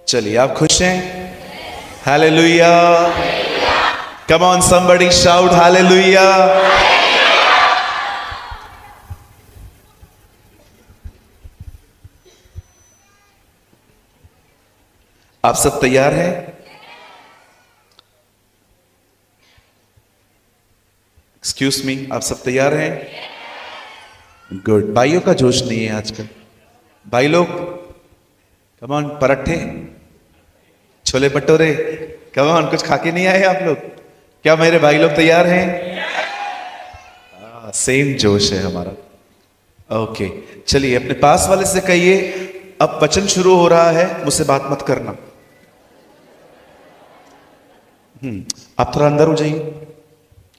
चलिए, आप खुश हैं? Hallelujah! Come on somebody shout hallelujah! आप सब तैयार हैं? एक्सक्यूज मी, आप सब तैयार हैं? गुड। भाइयों का जोश नहीं है आजकल। भाई लोग, कम ऑन, पराठे, छोले भटूरे, कम ऑन, कुछ खा के नहीं आए आप लोग? क्या मेरे भाई लोग तैयार हैं? सेम जोश है हमारा। ओके, चलिए अपने पास वाले से कहिए, अब वचन शुरू हो रहा है, मुझसे बात मत करना। आप थोड़ा अंदर हो जाइए।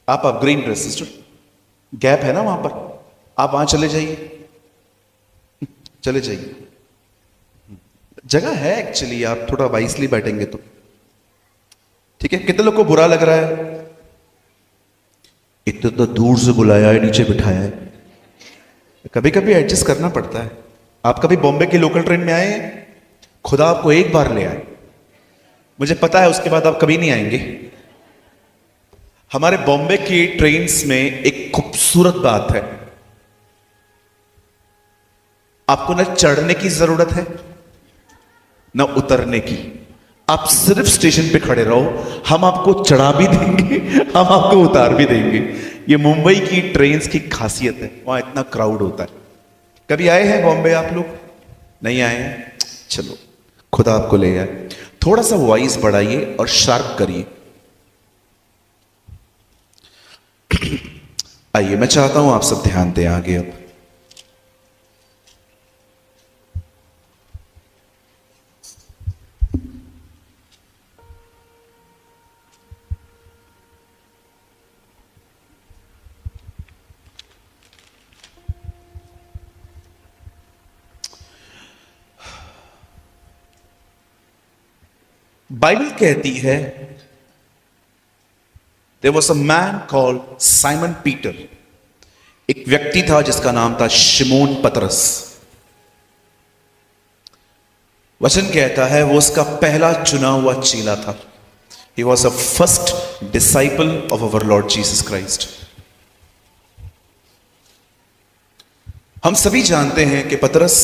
आप ग्रीन ड्रेस सिस्टर, गैप है ना वहां पर, आप वहां चले जाइए, चले जाइए। जगह है एक्चुअली, आप थोड़ा वाइसली बैठेंगे तो ठीक है। कितने लोग को बुरा लग रहा है? इतना तो दूर से बुलाया है, नीचे बिठाया है। कभी कभी एडजस्ट करना पड़ता है। आप कभी बॉम्बे की लोकल ट्रेन में आए हैं? खुदा आपको एक बार ले आए, मुझे पता है उसके बाद आप कभी नहीं आएंगे। हमारे बॉम्बे की ट्रेन्स में एक खूबसूरत बात है, आपको न चढ़ने की जरूरत है न उतरने की। आप सिर्फ स्टेशन पे खड़े रहो, हम आपको चढ़ा भी देंगे, हम आपको उतार भी देंगे। ये मुंबई की ट्रेन्स की खासियत है, वहां इतना क्राउड होता है। कभी आए हैं बॉम्बे आप लोग? नहीं आए हैं? चलो, खुदा आपको ले आए। थोड़ा सा वॉइस बढ़ाइए और शार्प करिए। आइए, मैं चाहता हूं आप सब ध्यान दें आगे। अब बाइबल कहती है, there was a man called Simon Peter. एक व्यक्ति था जिसका नाम था शिमोन पतरस। वचन कहता है वो उसका पहला चुना हुआ चेला था। He was a first disciple of our Lord Jesus Christ. हम सभी जानते हैं कि पतरस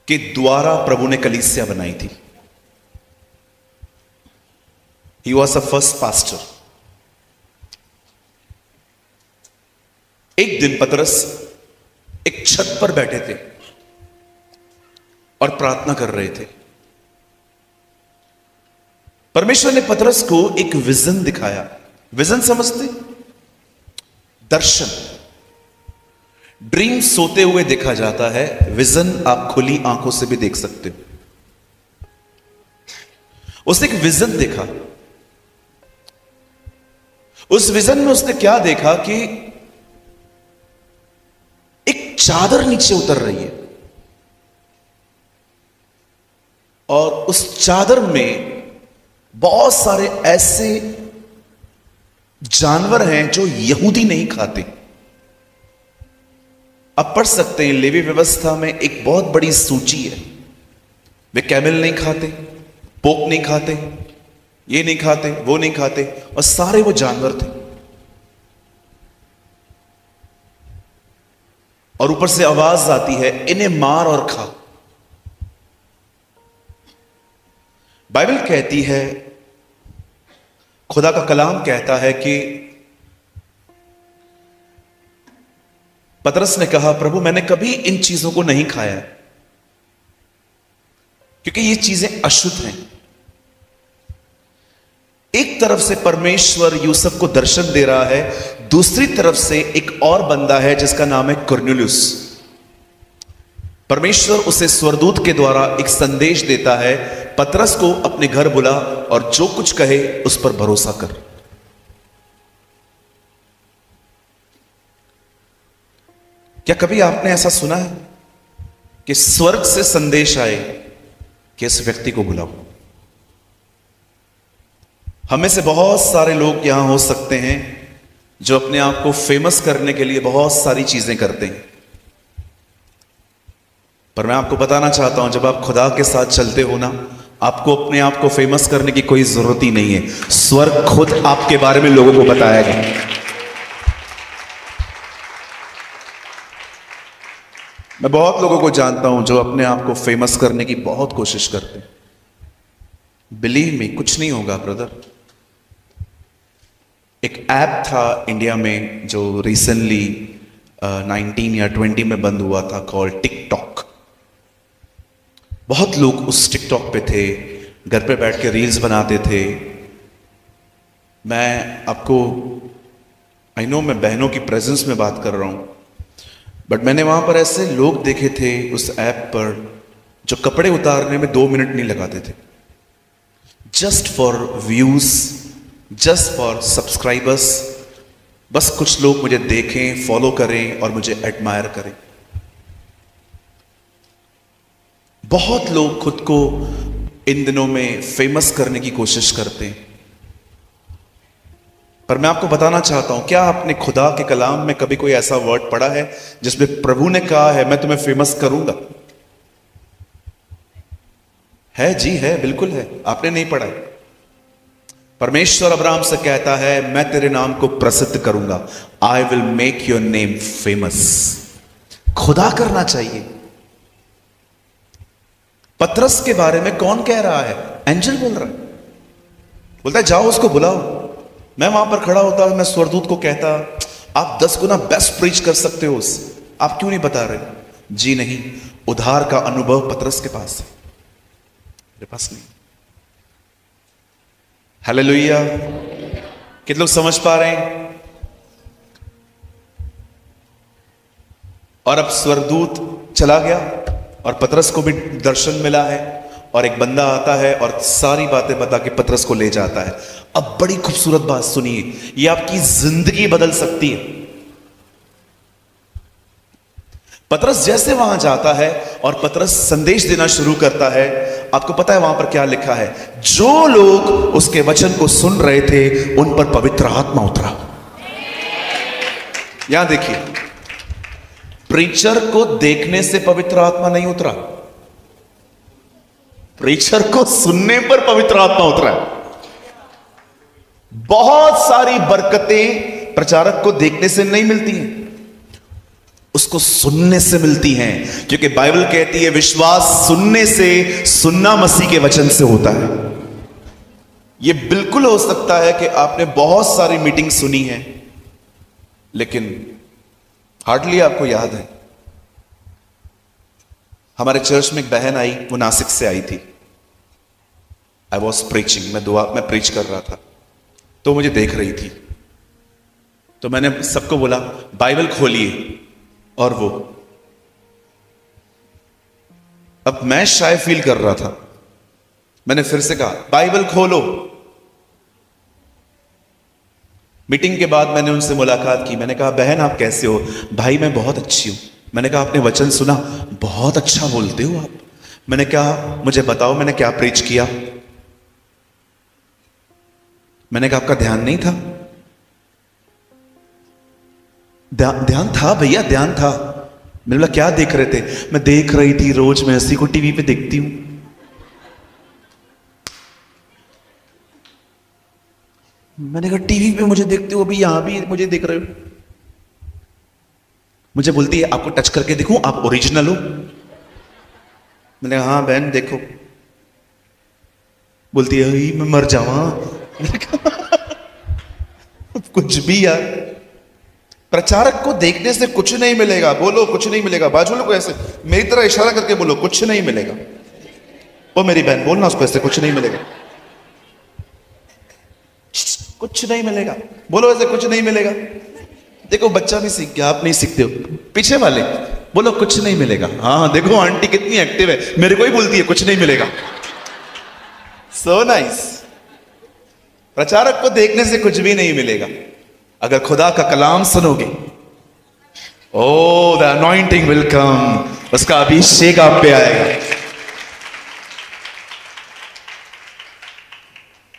के द्वारा प्रभु ने कलीसिया बनाई थी। He was a first pastor. एक दिन पतरस एक छत पर बैठे थे और प्रार्थना कर रहे थे। परमेश्वर ने पतरस को एक विजन दिखाया। विजन समझते? दर्शन। ड्रीम सोते हुए देखा जाता है, विजन आप खुली आंखों से भी देख सकते हो। उसने एक विजन देखा। उस विजन में उसने क्या देखा कि एक चादर नीचे उतर रही है और उस चादर में बहुत सारे ऐसे जानवर हैं जो यहूदी नहीं खाते। आप पढ़ सकते हैं, लेवी व्यवस्था में एक बहुत बड़ी सूची है। वे कैमल नहीं खाते, पोक नहीं खाते, ये नहीं खाते, वो नहीं खाते, और सारे वो जानवर थे। और ऊपर से आवाज आती है, इन्हें मार और खा। बाइबल कहती है, खुदा का कलाम कहता है कि पतरस ने कहा, प्रभु मैंने कभी इन चीजों को नहीं खाया क्योंकि ये चीजें अशुद्ध हैं। एक तरफ से परमेश्वर यूसुफ को दर्शन दे रहा है, दूसरी तरफ से एक और बंदा है जिसका नाम है कुरनेलियुस। परमेश्वर उसे स्वर्गदूत के द्वारा एक संदेश देता है, पतरस को अपने घर बुला और जो कुछ कहे उस पर भरोसा कर। क्या कभी आपने ऐसा सुना है कि स्वर्ग से संदेश आए कि इस व्यक्ति को बुलाओ? हमें से बहुत सारे लोग यहां हो सकते हैं जो अपने आप को फेमस करने के लिए बहुत सारी चीजें करते हैं, पर मैं आपको बताना चाहता हूं, जब आप खुदा के साथ चलते हो ना, आपको अपने आप को फेमस करने की कोई जरूरत ही नहीं है। स्वर्ग खुद आपके बारे में लोगों को बताएगा। मैं बहुत लोगों को जानता हूं जो अपने आप को फेमस करने की बहुत कोशिश करते हैं। बिलीव मी, कुछ नहीं होगा ब्रदर। एक ऐप था इंडिया में जो रिसेंटली 19 या 20 में बंद हुआ था, कॉल्ड टिकटॉक। बहुत लोग उस टिकटॉक पे थे, घर पे बैठ के रील्स बनाते थे। मैं आपको, आई नो मैं बहनों की प्रेजेंस में बात कर रहा हूं, बट मैंने वहां पर ऐसे लोग देखे थे उस ऐप पर जो कपड़े उतारने में 2 मिनट नहीं लगाते थे, just for views, just for subscribers. बस कुछ लोग मुझे देखें, फॉलो करें और मुझे एडमायर करें। बहुत लोग खुद को इन दिनों में फेमस करने की कोशिश करते हैं, पर मैं आपको बताना चाहता हूं, क्या आपने खुदा के कलाम में कभी कोई ऐसा वर्ड पढ़ा है जिसमें प्रभु ने कहा है मैं तुम्हें फेमस करूंगा? है जी, है, बिल्कुल है। आपने नहीं पढ़ा है। परमेश्वर अब्राहम से कहता है मैं तेरे नाम को प्रसिद्ध करूंगा, I will make your name famous. खुदा करना चाहिए। पतरस के बारे में कौन कह रहा है? एंजल बोल रहा है। बोलता है जाओ उसको बुलाओ। मैं वहां पर खड़ा होता, मैं स्वर्गदूत को कहता आप 10 गुना बेस्ट प्रीच कर सकते हो, आप क्यों नहीं बता रहे? जी नहीं, उधार का अनुभव पतरस के पास है, मेरे पास नहीं। हालेलुया। कितने लोग समझ पा रहे हैं? और अब स्वर्गदूत चला गया और पतरस को भी दर्शन मिला है, और एक बंदा आता है और सारी बातें बता के पतरस को ले जाता है। अब बड़ी खूबसूरत बात सुनिए, ये आपकी जिंदगी बदल सकती है। पतरस जैसे वहां जाता है और पतरस संदेश देना शुरू करता है, आपको पता है वहां पर क्या लिखा है? जो लोग उसके वचन को सुन रहे थे उन पर पवित्र आत्मा उतरा। यहां देखिए, प्रीचर को देखने से पवित्र आत्मा नहीं उतरा, प्रीचर को सुनने पर पवित्र आत्मा उतरा। बहुत सारी बरकतें प्रचारक को देखने से नहीं मिलती हैं, उसको सुनने से मिलती हैं, क्योंकि बाइबल कहती है विश्वास सुनने से, सुनना मसीह के वचन से होता है। यह बिल्कुल हो सकता है कि आपने बहुत सारी मीटिंग सुनी है, लेकिन हार्डली आपको याद है। हमारे चर्च में एक बहन आई, वो नासिक से आई थी। आई वॉज प्रीचिंग, मैं प्रीच कर रहा था, तो मुझे देख रही थी। तो मैंने सबको बोला बाइबल खोलिए, और वो, अब मैं शाय फील कर रहा था, मैंने फिर से कहा बाइबल खोलो। मीटिंग के बाद मैंने उनसे मुलाकात की, मैंने कहा बहन आप कैसे हो? भाई मैं बहुत अच्छी हूं। मैंने कहा आपने वचन सुना? बहुत अच्छा बोलते हो आप। मैंने कहा मुझे बताओ मैंने क्या प्रीच किया? मैंने कहा आपका ध्यान नहीं था? ध्यान था भैया, ध्यान था। मैंने बोला क्या देख रहे थे? मैं देख रही थी, रोज मैं इसी को टीवी पे देखती हूं। मैंने कहा टीवी पे मुझे देखते हो, अभी यहां भी मुझे देख रहे हो? मुझे बोलती है आपको टच करके देखूं, आप ओरिजिनल हो? मैंने कहा हाँ बहन देखो। बोलती है मैं मर जावा। कुछ भी यार, प्रचारक को देखने से कुछ नहीं मिलेगा। बोलो कुछ नहीं मिलेगा। बाजू वालों को ऐसे मेरी तरह इशारा करके बोलो कुछ नहीं मिलेगा। वो मेरी बहन बोलना उसको ऐसे, कुछ नहीं मिलेगा, कुछ नहीं मिलेगा। बोलो ऐसे, कुछ नहीं मिलेगा। देखो बच्चा भी सीख गया, आप नहीं सीखते हो। पीछे वाले बोलो कुछ नहीं मिलेगा। हाँ देखो आंटी कितनी एक्टिव है, मेरे को ही बोलती है कुछ नहीं मिलेगा। So nice. प्रचारक को देखने से कुछ भी नहीं मिलेगा, अगर खुदा का कलाम सुनोगे, ओ द अनॉइंटिंग विल कम, उसका अभिषेक आप पे आएगा।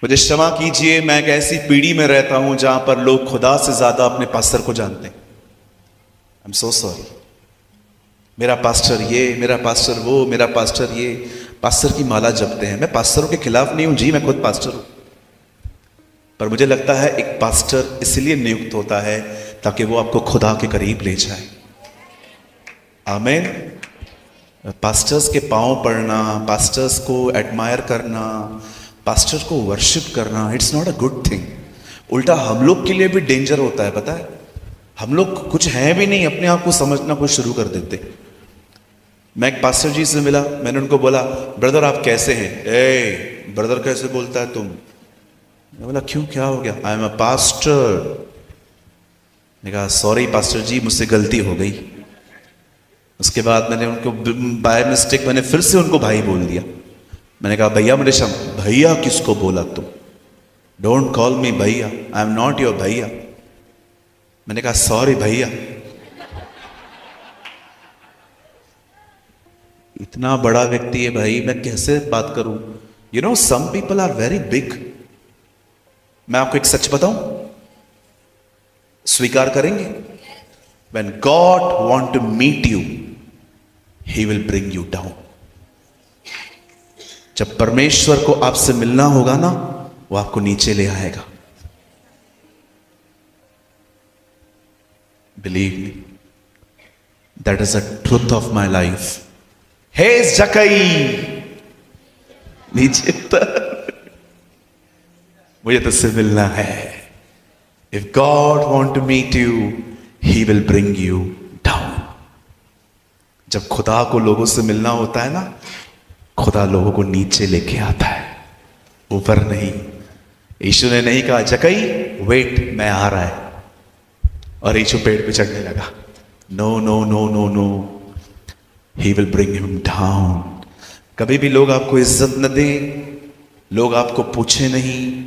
मुझे क्षमा कीजिए, मैं एक ऐसी पीढ़ी में रहता हूं जहां पर लोग खुदा से ज्यादा अपने पास्टर को जानते हैं। I am so sorry. मेरा पास्टर ये, मेरा पास्टर वो, मेरा पास्टर ये। पास्टर की माला जपते हैं। मैं पास्टरों के खिलाफ नहीं हूं जी, मैं खुद पास्टर हूं। पर मुझे लगता है एक पास्टर इसलिए नियुक्त होता है ताकि वो आपको खुदा के करीब ले जाए। आमीन। पास्टर्स के पांव पड़ना, पास्टर्स को एडमायर करना, पास्टर को वर्शिप करना, it's not a good thing. उल्टा हम लोग के लिए भी डेंजर होता है, पता है। हम लोग कुछ हैं भी नहीं, अपने आप को समझना कुछ शुरू कर देते। मैं एक पास्टर जी से मिला, मैंने उनको बोला, ब्रदर आप कैसे हैं? ए ब्रदर कैसे बोलता है तुम? मैं बोला क्यों, क्या हो गया? I am a pastor. मैंने कहा सॉरी पास्टर जी, मुझसे गलती हो गई। उसके बाद मैंने उनको बाय मिस्टेक मैंने फिर से उनको भाई बोल दिया। मैंने कहा भैया मेरे शम, भैया किसको बोला तुम? डोंट कॉल मी भैया, आई एम नॉट योर भैया। मैंने कहा सॉरी भैया। इतना बड़ा व्यक्ति है भाई, मैं कैसे बात करूं? You know some people are very big. मैं आपको एक सच बताऊं, स्वीकार करेंगे? When God want to meet you, He will bring you down. जब परमेश्वर को आपसे मिलना होगा ना, वो आपको नीचे ले आएगा। Believe me, that is the truth of my life. Hey जकई, नीचे उतर, मुझे तुझसे मिलना है। If God want to meet you, He will bring you down. जब खुदा को लोगों से मिलना होता है ना, खुदा लोगों को नीचे लेके आता है, ऊपर नहीं। यीशु ने नहीं कहा जकई वेट मैं आ रहा है, और यीशु पेड़ पे चढ़ने लगा। No no no no no, He will bring him down. कभी भी लोग आपको इज्जत न दें, लोग आपको पूछे नहीं,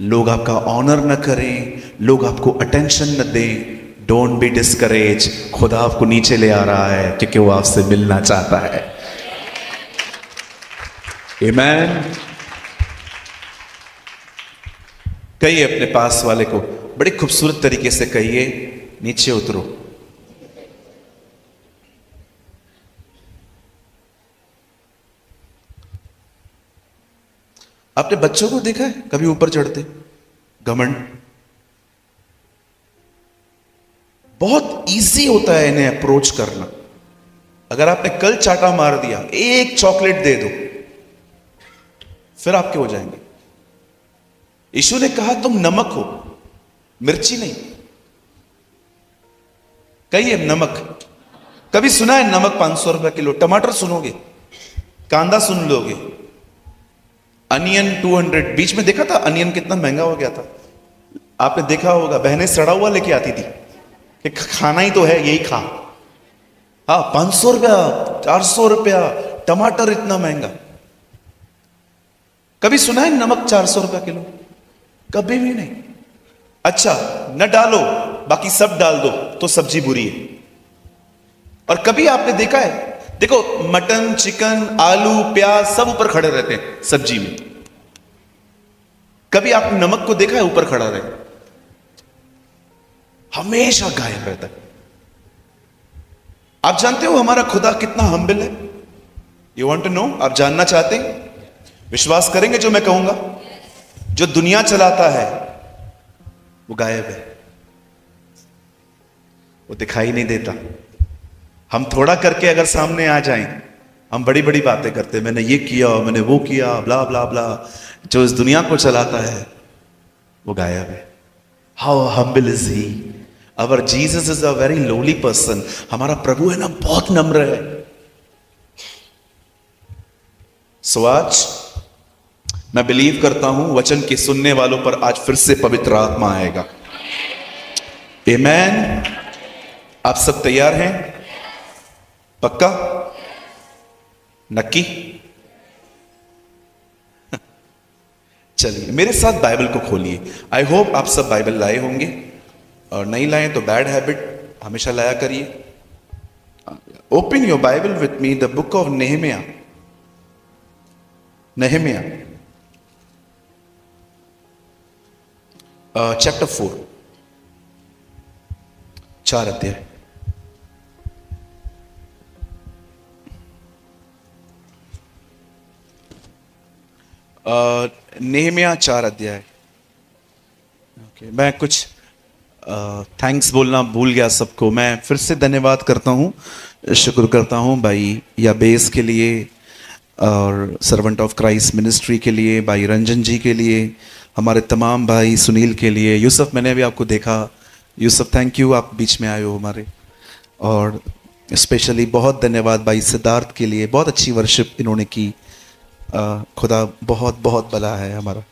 लोग आपका ऑनर न करें, लोग आपको अटेंशन न दें, डोंट बी डिस्करेज। खुदा आपको नीचे ले आ रहा है क्योंकि वो आपसे मिलना चाहता है। आमीन। कहिए अपने पास वाले को, बड़ी खूबसूरत तरीके से कहिए, नीचे उतरो। आपने बच्चों को देखा है कभी ऊपर चढ़ते? घमंड। बहुत इजी होता है इन्हें अप्रोच करना। अगर आपने कल चाटा मार दिया, एक चॉकलेट दे दो, फिर आपके हो जाएंगे। यीशु ने कहा तुम नमक हो, मिर्ची नहीं। कहिए नमक। कभी सुना है नमक 500 रुपए किलो? टमाटर सुनोगे, कांदा सुन लोगे, अनियन 200। बीच में देखा था अनियन कितना महंगा हो गया था, आपने देखा होगा। बहनें सड़ा हुआ लेके आती थी कि खाना ही तो है, यही खा। हाँ 500 रुपया, 400 रुपया, टमाटर इतना महंगा। कभी सुना है नमक 400 रुपया किलो? कभी भी नहीं। अच्छा न डालो, बाकी सब डाल दो तो सब्जी बुरी है। और कभी आपने देखा है, देखो मटन, चिकन, आलू, प्याज सब ऊपर खड़े रहते हैं सब्जी में। कभी आपने नमक को देखा है ऊपर खड़ा रहे? हमेशा गायब रहता है। आप जानते हो हमारा खुदा कितना हम्बल है? You want to know? आप जानना चाहते हैं? विश्वास करेंगे जो मैं कहूंगा? जो दुनिया चलाता है वो गायब है, वो दिखाई नहीं देता। हम थोड़ा करके अगर सामने आ जाएं, हम बड़ी बड़ी बातें करते हैं, मैंने ये किया, मैंने वो किया, ब्ला ब्ला ब्ला। जो इस दुनिया को चलाता है वो गायब है। How humble is he? Our Jesus is a very lolly person. हमारा प्रभु है ना, बहुत नम्र है। सो आज मैं बिलीव करता हूं वचन के सुनने वालों पर आज फिर से पवित्र आत्मा आएगा। आमेन। आप सब तैयार हैं? पक्का? नक्की? चलिए मेरे साथ बाइबल को खोलिए। आई होप आप सब बाइबल लाए होंगे, और नहीं लाए तो बैड हैबिट हमेशा लाया करिए। Open your Bible with me, the book of Nehemiah. Nehemiah chapter 4, 4 अध्याय। नेहमिया 4 अध्याय। ओके, मैं कुछ थैंक्स बोलना भूल गया सबको। मैं फिर से धन्यवाद करता हूँ, शुक्र करता हूँ भाई याबेस के लिए और सर्वेंट ऑफ क्राइस्ट मिनिस्ट्री के लिए, भाई रंजन जी के लिए, हमारे तमाम भाई सुनील के लिए। यूसुफ, मैंने अभी आपको देखा। यूसुफ, थैंक यू, आप बीच में आए हो हमारे। और स्पेशली बहुत धन्यवाद भाई सिद्धार्थ के लिए, बहुत अच्छी वर्शिप इन्होंने की। खुदा बहुत बहुत भला है हमारा।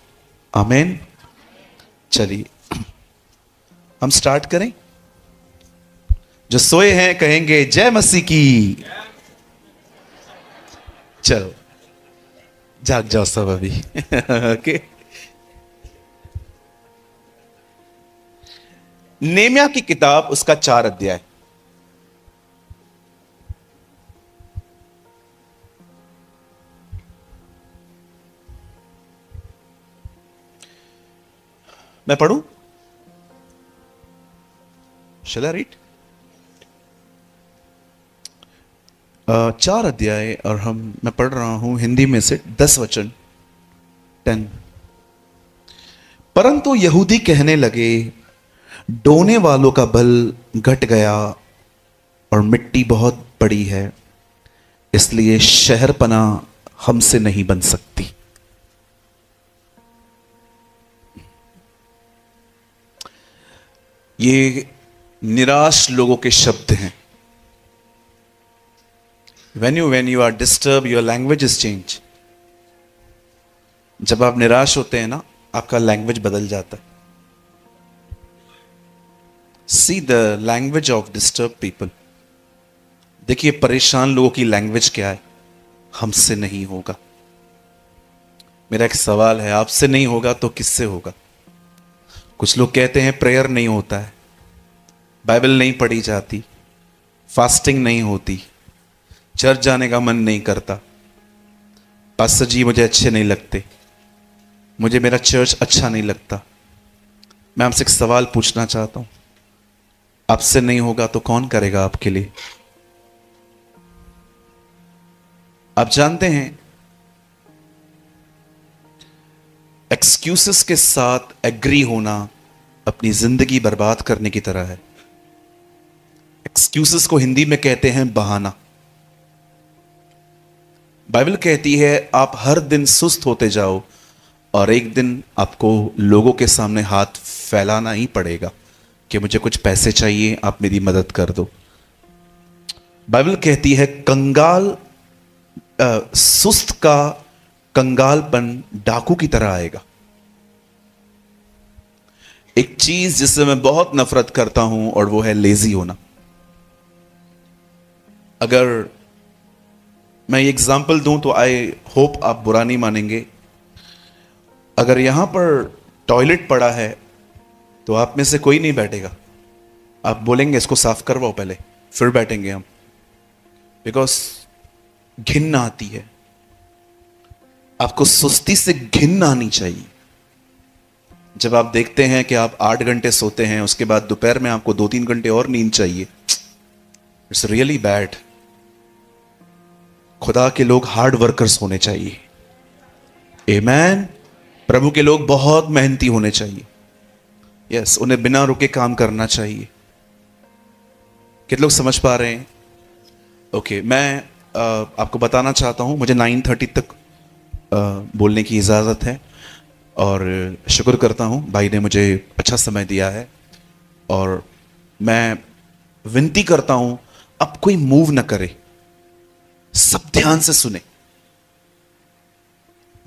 आमीन। चलिए हम स्टार्ट करें। जो सोए हैं कहेंगे जय मसीह की। चलो जाग जाओ सब अभी। ओके। नेहमिया की किताब, उसका 4 अध्याय। मैं पढ़ूं? Shall I read? 4 अध्याय और मैं पढ़ रहा हूं हिंदी में से 10 वचन। 10। परंतु यहूदी कहने लगे, डोने वालों का बल घट गया और मिट्टी बहुत बड़ी है, इसलिए शहरपना हमसे नहीं बन सकती। ये निराश लोगों के शब्द हैं। when you are disturbed, your language is change. जब आप निराश होते हैं ना, आपका लैंग्वेज बदल जाता है। See the language of disturbed people. देखिए परेशान लोगों की लैंग्वेज क्या है? हमसे नहीं होगा। मेरा एक सवाल है, आपसे नहीं होगा तो किससे होगा? कुछ लोग कहते हैं प्रेयर नहीं होता है, बाइबल नहीं पढ़ी जाती, फास्टिंग नहीं होती, चर्च जाने का मन नहीं करता, पास्टर जी मुझे अच्छे नहीं लगते, मुझे मेरा चर्च अच्छा नहीं लगता। मैं आपसे एक सवाल पूछना चाहता हूं, आपसे नहीं होगा तो कौन करेगा आपके लिए? आप जानते हैं एक्सक्यूसेस के साथ एग्री होना अपनी जिंदगी बर्बाद करने की तरह है। एक्सक्यूसेस को हिंदी में कहते हैं बहाना। बाइबल कहती है आप हर दिन सुस्त होते जाओ और एक दिन आपको लोगों के सामने हाथ फैलाना ही पड़ेगा कि मुझे कुछ पैसे चाहिए, आप मेरी मदद कर दो। बाइबल कहती है सुस्त का कंगालपन डाकू की तरह आएगा। एक चीज जिससे मैं बहुत नफरत करता हूं और वो है लेजी होना। अगर मैं एग्जाम्पल दूं तो आई होप आप बुरा नहीं मानेंगे। अगर यहां पर टॉयलेट पड़ा है तो आप में से कोई नहीं बैठेगा, आप बोलेंगे इसको साफ करवाओ पहले, फिर बैठेंगे हम, बिकॉज घिन आती है। आपको सुस्ती से घिन आनी चाहिए। जब आप देखते हैं कि आप 8 घंटे सोते हैं, उसके बाद दोपहर में आपको 2-3 घंटे और नींद चाहिए, इट्स रियली बैड। खुदा के लोग हार्ड वर्कर्स होने चाहिए। आमीन। प्रभु के लोग बहुत मेहनती होने चाहिए। यस, उन्हें बिना रुके काम करना चाहिए। कितने लोग समझ पा रहे हैं? ओके, मैं आपको बताना चाहता हूं, मुझे 9:30 तक बोलने की इजाजत है और शुक्र करता हूं भाई ने मुझे अच्छा समय दिया है। और मैं विनती करता हूं अब कोई मूव ना करे, सब ध्यान से सुने।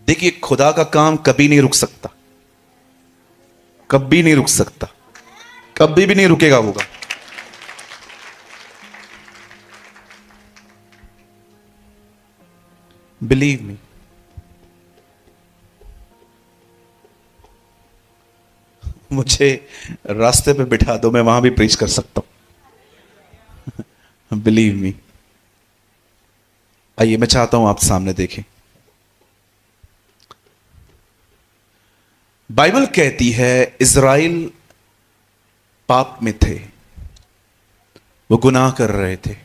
देखिए खुदा का काम कभी नहीं रुक सकता, कभी नहीं रुक सकता, कभी भी नहीं रुकेगा होगा। Believe me. मुझे रास्ते पे बिठा दो, मैं वहां भी प्रीच कर सकता हूं। Believe me. आइए, मैं चाहता हूं आप सामने देखें। बाइबल कहती है इज़राइल पाप में थे, वो गुनाह कर रहे थे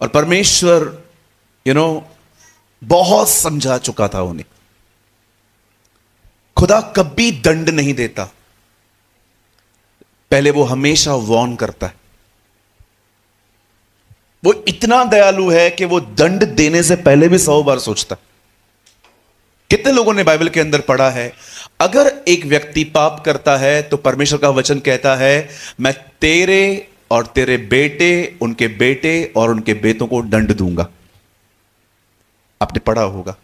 और परमेश्वर बहुत समझा चुका था उन्हें। खुदा कभी दंड नहीं देता, पहले वो हमेशा वार्न करता है। वो इतना दयालु है कि वो दंड देने से पहले भी 100 बार सोचता है। कितने लोगों ने बाइबल के अंदर पढ़ा है, अगर एक व्यक्ति पाप करता है तो परमेश्वर का वचन कहता है, मैं तेरे और तेरे बेटे, उनके बेटे और उनके बेटों को दंड दूंगा। आपने पढ़ा होगा।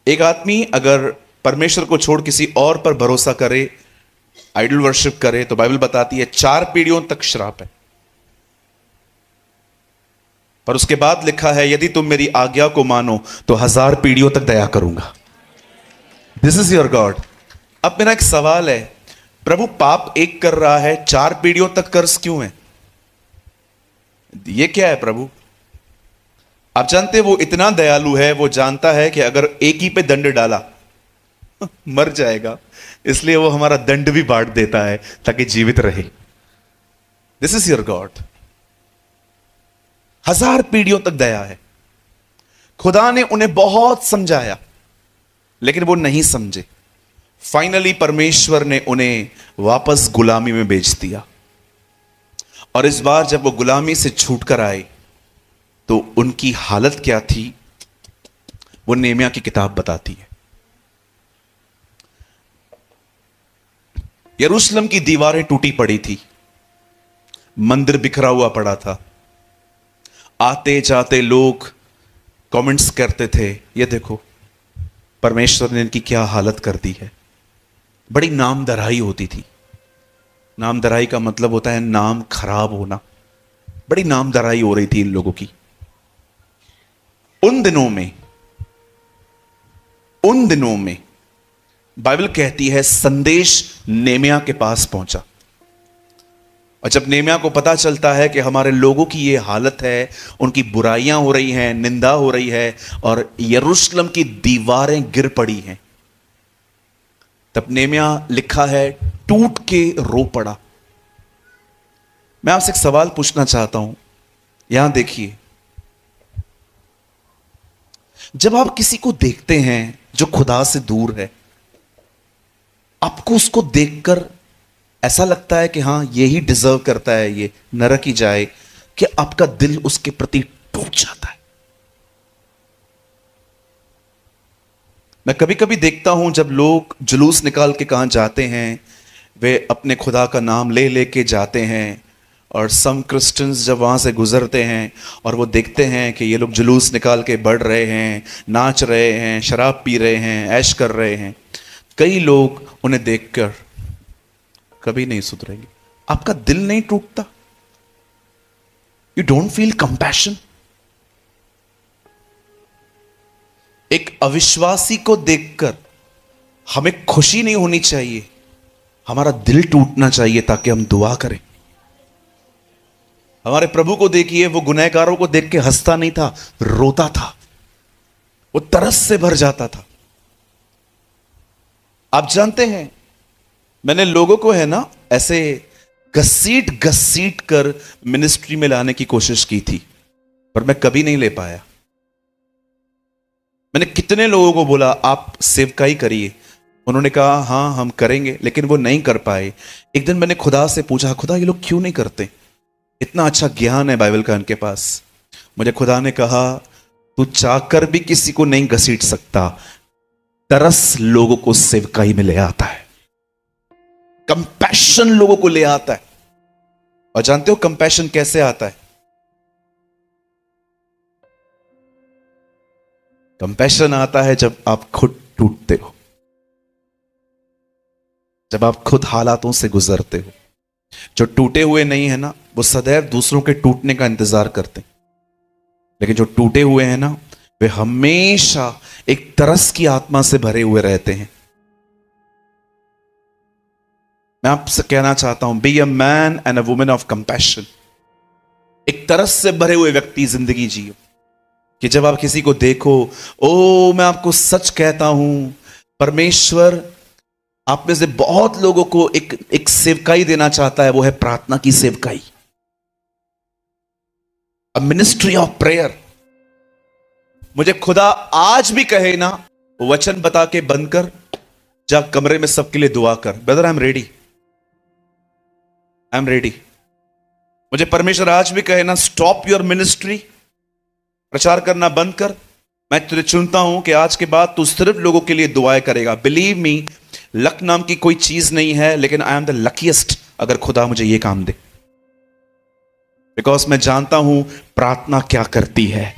एक आदमी अगर परमेश्वर को छोड़ किसी और पर भरोसा करे, आइडल वर्शिप करे, तो बाइबल बताती है 4 पीढ़ियों तक श्राप है। पर उसके बाद लिखा है, यदि तुम मेरी आज्ञा को मानो तो 1000 पीढ़ियों तक दया करूंगा। This is your God. अब मेरा एक सवाल है, प्रभु पाप एक कर रहा है, 4 पीढ़ियों तक कर्ज क्यों है? ये क्या है प्रभु? आप जानते वो इतना दयालु है, वो जानता है कि अगर एक ही पे दंड डाला मर जाएगा, इसलिए वो हमारा दंड भी बांट देता है ताकि जीवित रहे। This is your God. 1000 पीढ़ियों तक दया है। खुदा ने उन्हें बहुत समझाया लेकिन वो नहीं समझे। फाइनली परमेश्वर ने उन्हें वापस गुलामी में बेच दिया। और इस बार जब वो गुलामी से छूटकर आए तो उनकी हालत क्या थी, वो नेहमिया की किताब बताती है। यरूशलेम की दीवारें टूटी पड़ी थी, मंदिर बिखरा हुआ पड़ा था। आते जाते लोग कमेंट्स करते थे, ये देखो परमेश्वर ने इनकी क्या हालत कर दी है। बड़ी नामधराई होती थी। नामधराई का मतलब होता है नाम खराब होना। बड़ी नामधराई हो रही थी इन लोगों की। उन दिनों में बाइबल कहती है संदेश नेहमिया के पास पहुंचा। और जब नेहमिया को पता चलता है कि हमारे लोगों की ये हालत है, उनकी बुराइयां हो रही हैं, निंदा हो रही है और यरूशलेम की दीवारें गिर पड़ी हैं, तब नेहमिया लिखा है टूट के रो पड़ा। मैं आपसे एक सवाल पूछना चाहता हूं, यहां देखिए। जब आप किसी को देखते हैं जो खुदा से दूर है, आपको उसको देखकर ऐसा लगता है कि हां यही डिजर्व करता है, ये नरक ही जाए, कि आपका दिल उसके प्रति टूट जाता है। मैं कभी कभी देखता हूं जब लोग जुलूस निकाल के कहां जाते हैं, वे अपने खुदा का नाम ले लेके जाते हैं, और सम क्रिश्चियंस जब वहां से गुजरते हैं और वो देखते हैं कि ये लोग जुलूस निकाल के बढ़ रहे हैं, नाच रहे हैं, शराब पी रहे हैं, ऐश कर रहे हैं, कई लोग उन्हें देखकर कभी नहीं सुधरेंगे। आपका दिल नहीं टूटता? You don't feel compassion? एक अविश्वासी को देखकर हमें खुशी नहीं होनी चाहिए, हमारा दिल टूटना चाहिए ताकि हम दुआ करें। हमारे प्रभु को देखिए, वो गुनहगारों को देख के हंसता नहीं था, रोता था, वो तरस से भर जाता था। आप जानते हैं, मैंने लोगों को है ना ऐसे घसीट घसीट कर मिनिस्ट्री में लाने की कोशिश की थी, पर मैं कभी नहीं ले पाया। मैंने कितने लोगों को बोला आप सेवकाई करिए, उन्होंने कहा हां हम करेंगे, लेकिन वो नहीं कर पाए। एक दिन मैंने खुदा से पूछा, खुदा ये लोग क्यों नहीं करते? इतना अच्छा ज्ञान है बाइबल का इनके पास। मुझे खुदा ने कहा तू चाहकर भी किसी को नहीं घसीट सकता, तरस लोगों को सेवकाई में ले आता है, कंपैशन लोगों को ले आता है। और जानते हो कंपैशन कैसे आता है? कंपैशन आता है जब आप खुद टूटते हो, जब आप खुद हालातों से गुजरते हो। जो टूटे हुए नहीं है ना, वो सदैव दूसरों के टूटने का इंतजार करते हैं, लेकिन जो टूटे हुए हैं ना, वे हमेशा एक तरस की आत्मा से भरे हुए रहते हैं। मैं आपसे कहना चाहता हूं, be a man and a woman of compassion. एक तरस से भरे हुए व्यक्ति जिंदगी जियो, कि जब आप किसी को देखो, ओ मैं आपको सच कहता हूं, परमेश्वर आप में से बहुत लोगों को एक सेवकाई देना चाहता है, वो है प्रार्थना की सेवकाई, अ मिनिस्ट्री ऑफ प्रेयर। मुझे खुदा आज भी कहे ना, वचन बता के बंद कर, जा कमरे में सबके लिए दुआ कर। Brother, I am ready, I am ready. मुझे परमेश्वर आज भी कहे ना, स्टॉप योर मिनिस्ट्री, प्रचार करना बंद कर, मैं तुझे चुनता हूं कि आज के बाद तू सिर्फ लोगों के लिए दुआएं करेगा। बिलीव मी, लक नाम की कोई चीज नहीं है, लेकिन आई एम द लकीएस्ट अगर खुदा मुझे यह काम दे, बिकॉज मैं जानता हूं प्रार्थना क्या करती है।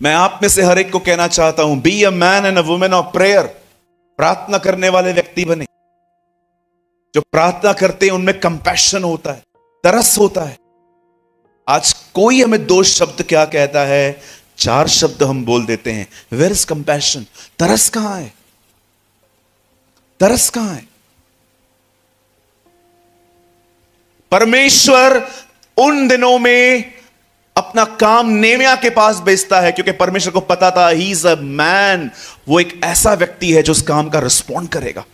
मैं आप में से हर एक को कहना चाहता हूं, be a man and a women of prayer. प्रार्थना करने वाले व्यक्ति बने। जो प्रार्थना करते हैं उनमें कंपैशन होता है, तरस होता है। आज कोई हमें दो शब्द क्या कहता है, 4 शब्द हम बोल देते हैं। Where is compassion? तरस कहां है? तरस कहां है? परमेश्वर उन दिनों में अपना काम नेमिया के पास भेजता है, क्योंकि परमेश्वर को पता था ही इज अ मैन, वो एक ऐसा व्यक्ति है जो उस काम का रिस्पॉन्ड करेगा।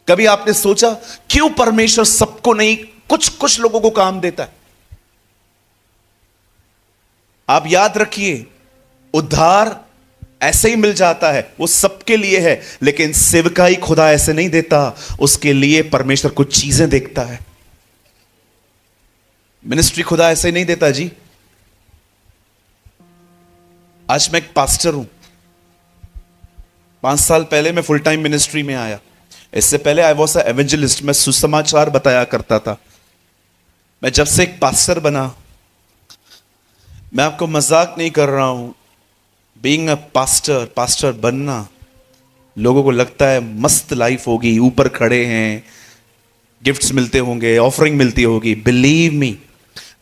कभी आपने सोचा क्यों परमेश्वर सबको नहीं, कुछ कुछ लोगों को काम देता है? आप याद रखिए, उद्धार ऐसे ही मिल जाता है, वो सबके लिए है, लेकिन सेवकाई खुदा ऐसे नहीं देता। उसके लिए परमेश्वर कुछ चीजें देखता है। मिनिस्ट्री खुदा ऐसे ही नहीं देता जी। आज मैं एक पास्टर हूं। 5 साल पहले मैं फुल टाइम मिनिस्ट्री में आया। इससे पहले आई वॉज अ एवेंजलिस्ट, मैं सुसमाचार बताया करता था। मैं जब से एक पास्टर बना, मैं आपको मजाक नहीं कर रहा हूं, बीइंग अ पास्टर बनना, लोगों को लगता है मस्त लाइफ होगी, ऊपर खड़े हैं, गिफ्ट्स मिलते होंगे, ऑफरिंग मिलती होगी। बिलीव मी,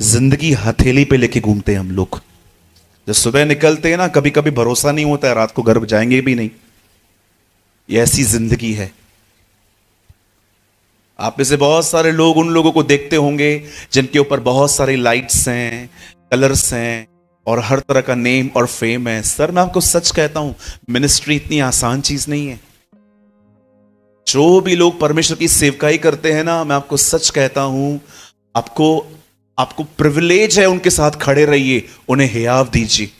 जिंदगी हथेली पे लेके घूमते हैं हम लोग। जब सुबह निकलते हैं ना, कभी कभी भरोसा नहीं होता है रात को घर जाएंगे भी नहीं। ये ऐसी जिंदगी है। आप में से बहुत सारे लोग उन लोगों को देखते होंगे जिनके ऊपर बहुत सारी लाइट्स हैं, कलर्स हैं और हर तरह का नेम और फेम है। सर, मैं आपको सच कहता हूं, मिनिस्ट्री इतनी आसान चीज नहीं है। जो भी लोग परमेश्वर की सेवकाई करते हैं ना, मैं आपको सच कहता हूं, आपको प्रिविलेज है उनके साथ खड़े रहिए, उन्हें हियाव दीजिए,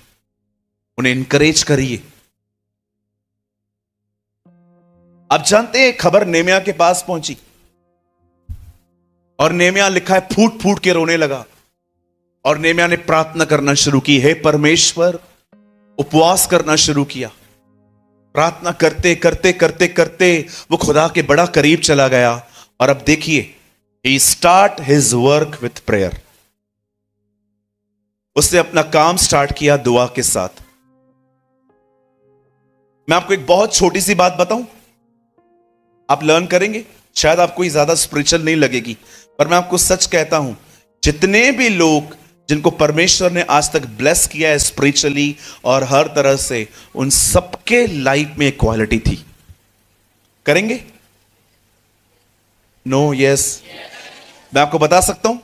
उन्हें इंकरेज करिए। आप जानते हैं, खबर नेमिया के पास पहुंची और नेमिया लिखा है फूट फूट के रोने लगा। और नेमिया ने प्रार्थना करना शुरू की, हे परमेश्वर, उपवास करना शुरू किया। प्रार्थना करते करते करते करते वो खुदा के बड़ा करीब चला गया। और अब देखिए, he start his work with prayer। उसने अपना काम स्टार्ट किया दुआ के साथ। मैं आपको एक बहुत छोटी सी बात बताऊं, आप लर्न करेंगे, शायद आपको ये ज्यादा स्पिरिचुअल नहीं लगेगी, पर मैं आपको सच कहता हूं, जितने भी लोग जिनको परमेश्वर ने आज तक ब्लेस किया है स्पिरिचुअली और हर तरह से, उन सबके लाइफ में क्वालिटी थी। करेंगे? No, yes? मैं आपको बता सकता हूं,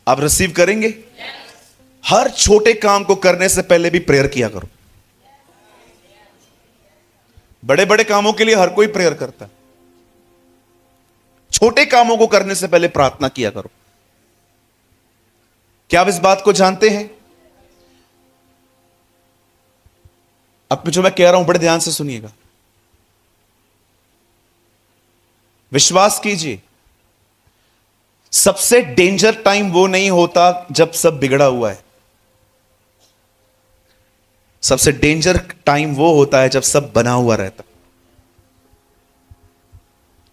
आप रिसीव करेंगे। हर छोटे काम को करने से पहले भी प्रेयर किया करो। बड़े बड़े कामों के लिए हर कोई प्रेयर करता है, छोटे कामों को करने से पहले प्रार्थना किया करो। क्या आप इस बात को जानते हैं? अब जो मैं कह रहा हूं बड़े ध्यान से सुनिएगा, विश्वास कीजिए, सबसे डेंजर टाइम वो नहीं होता जब सब बिगड़ा हुआ है। सबसे डेंजर टाइम वो होता है जब सब बना हुआ रहता।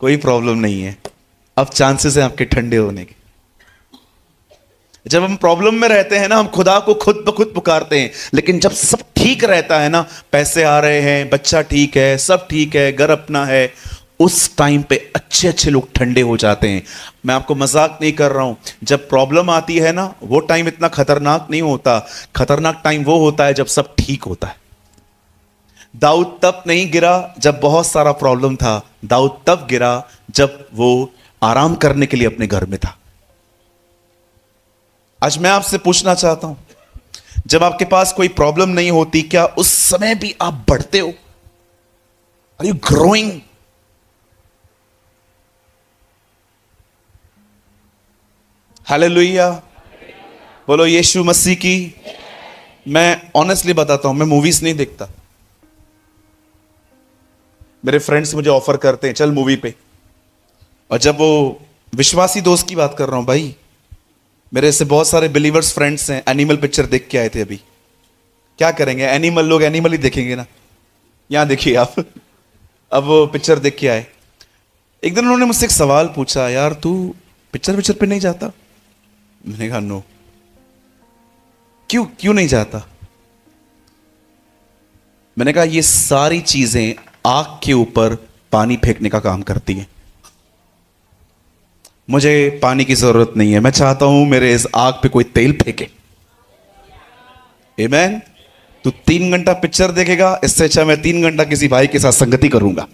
कोई प्रॉब्लम नहीं है, अब चांसेस हैं आपके ठंडे होने के। जब हम प्रॉब्लम में रहते हैं ना, हम खुदा को खुद ब खुद पुकारते हैं, लेकिन जब सब ठीक रहता है ना, पैसे आ रहे हैं, बच्चा ठीक है, सब ठीक है, घर अपना है, उस टाइम पे अच्छे अच्छे लोग ठंडे हो जाते हैं। मैं आपको मजाक नहीं कर रहा हूं, जब प्रॉब्लम आती है ना, वो टाइम इतना खतरनाक नहीं होता। खतरनाक टाइम वो होता है जब सब ठीक होता है। दाऊद तब नहीं गिरा जब बहुत सारा प्रॉब्लम था, दाऊद तब गिरा जब वो आराम करने के लिए अपने घर में था। आज मैं आपसे पूछना चाहता हूं, जब आपके पास कोई प्रॉब्लम नहीं होती, क्या उस समय भी आप बढ़ते हो? Are you growing? हालेलुया, बोलो यीशु मसीह की। मैं ऑनेस्टली बताता हूं, मैं मूवीज नहीं देखता। मेरे फ्रेंड्स मुझे ऑफर करते हैं चल मूवी पे, और जब वो विश्वासी दोस्त की बात कर रहा हूं भाई, मेरे से बहुत सारे बिलीवर्स फ्रेंड्स हैं, एनिमल पिक्चर देख के आए थे अभी। क्या करेंगे, एनिमल लोग एनिमल ही देखेंगे ना। यहां देखिए आप, अब वो पिक्चर देख के आए। एक दिन उन्होंने मुझसे एक सवाल पूछा, यार तू पिक्चर पे नहीं जाता? मैंने कहा नो। क्यों नहीं जाता? मैंने कहा ये सारी चीजें आग के ऊपर पानी फेंकने का काम करती हैं। मुझे पानी की जरूरत नहीं है, मैं चाहता हूं मेरे इस आग पे कोई तेल फेंके। आमेन। तू 3 घंटा पिक्चर देखेगा, इससे अच्छा मैं 3 घंटा किसी भाई के साथ संगति करूंगा,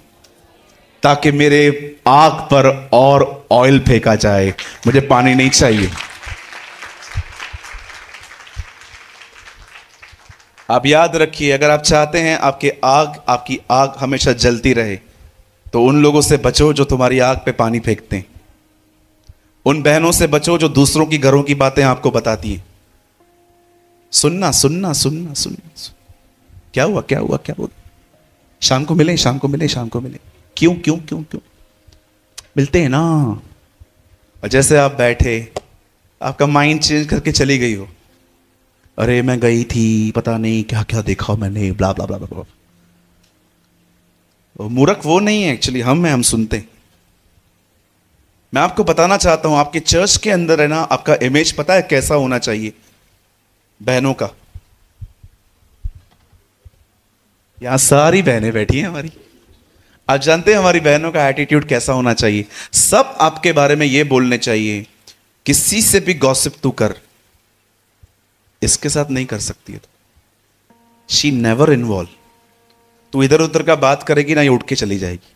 ताकि मेरे आग पर और ऑयल फेंका जाए। मुझे पानी नहीं चाहिए। आप याद रखिए, अगर आप चाहते हैं आपकी आग हमेशा जलती रहे, तो उन लोगों से बचो जो तुम्हारी आग पे पानी फेंकते हैं। उन बहनों से बचो जो दूसरों की घरों की बातें आपको बताती हैं। सुनना सुनना सुनना सुनना। क्या हुआ क्या हुआ क्या हुआ? शाम को मिले, शाम को मिले, शाम को मिले। क्यों क्यों क्यों क्यों? मिलते हैं ना। और जैसे आप बैठे, आपका माइंड चेंज करके चली गई हो, अरे मैं गई थी, पता नहीं क्या क्या देखा मैंने, ब्ला ब्ला ब्ला ब्ला। मूर्ख वो नहीं है एक्चुअली, हम सुनते हैं। मैं आपको बताना चाहता हूं, आपके चर्च के अंदर है ना, आपका इमेज पता है कैसा होना चाहिए बहनों का? यहां सारी बहनें बैठी हैं हमारी। आप जानते हैं हमारी बहनों का एटीट्यूड कैसा होना चाहिए? सब आपके बारे में यह बोलने चाहिए, किसी से भी गॉसिप तू कर, इसके साथ नहीं कर सकती है। She never involve. तू इधर उधर का बात करेगी ना, ये उठ के चली जाएगी।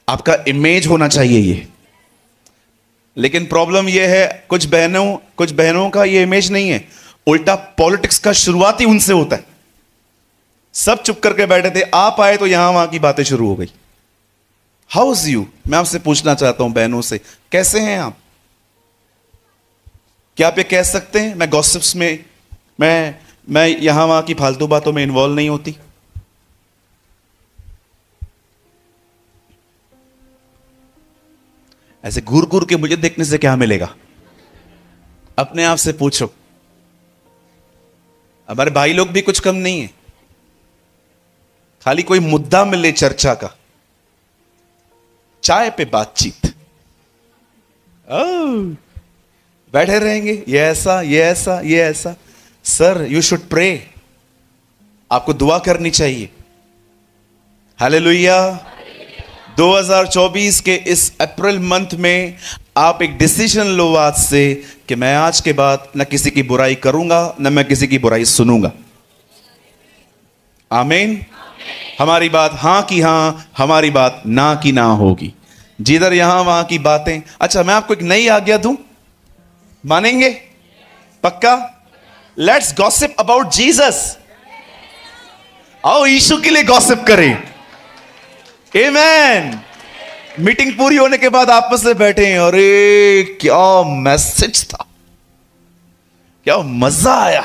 आपका इमेज होना चाहिए ये। लेकिन प्रॉब्लम ये है, कुछ बहनों का ये इमेज नहीं है। उल्टा पॉलिटिक्स का शुरुआत ही उनसे होता है। सब चुप करके बैठे थे, आप आए तो यहां वहां की बातें शुरू हो गई। How is you? मैं आपसे पूछना चाहता हूं बहनों से, कैसे हैं आप? क्या आप ये कह सकते हैं मैं गॉसिप्स में, मैं यहां वहां की फालतू बातों में इन्वॉल्व नहीं होती? ऐसे घूर घूर के मुझे देखने से क्या मिलेगा? अपने आप से पूछो। हमारे भाई लोग भी कुछ कम नहीं है। खाली कोई मुद्दा मिले चर्चा का, चाय पे बातचीत, बैठे रहेंगे, ये ऐसा ये ऐसा ये ऐसा। सर यू शुड प्रे, आपको दुआ करनी चाहिए। हालेलुया। 2024 के इस अप्रैल मंथ में आप एक डिसीजन लो आज से कि मैं आज के बाद न किसी की बुराई करूंगा, न मैं किसी की बुराई सुनूंगा। आमीन। हमारी बात हां की हां, हमारी बात ना की ना होगी। जिधर यहां वहां की बातें। अच्छा, मैं आपको एक नई आज्ञा दूं, मानेंगे? पक्का? Let's gossip about Jesus. आओ यीशु के लिए गॉसिप करें। आमेन। मीटिंग पूरी होने के बाद आपस में बैठे हैं, अरे क्या मैसेज था, क्या मजा आया,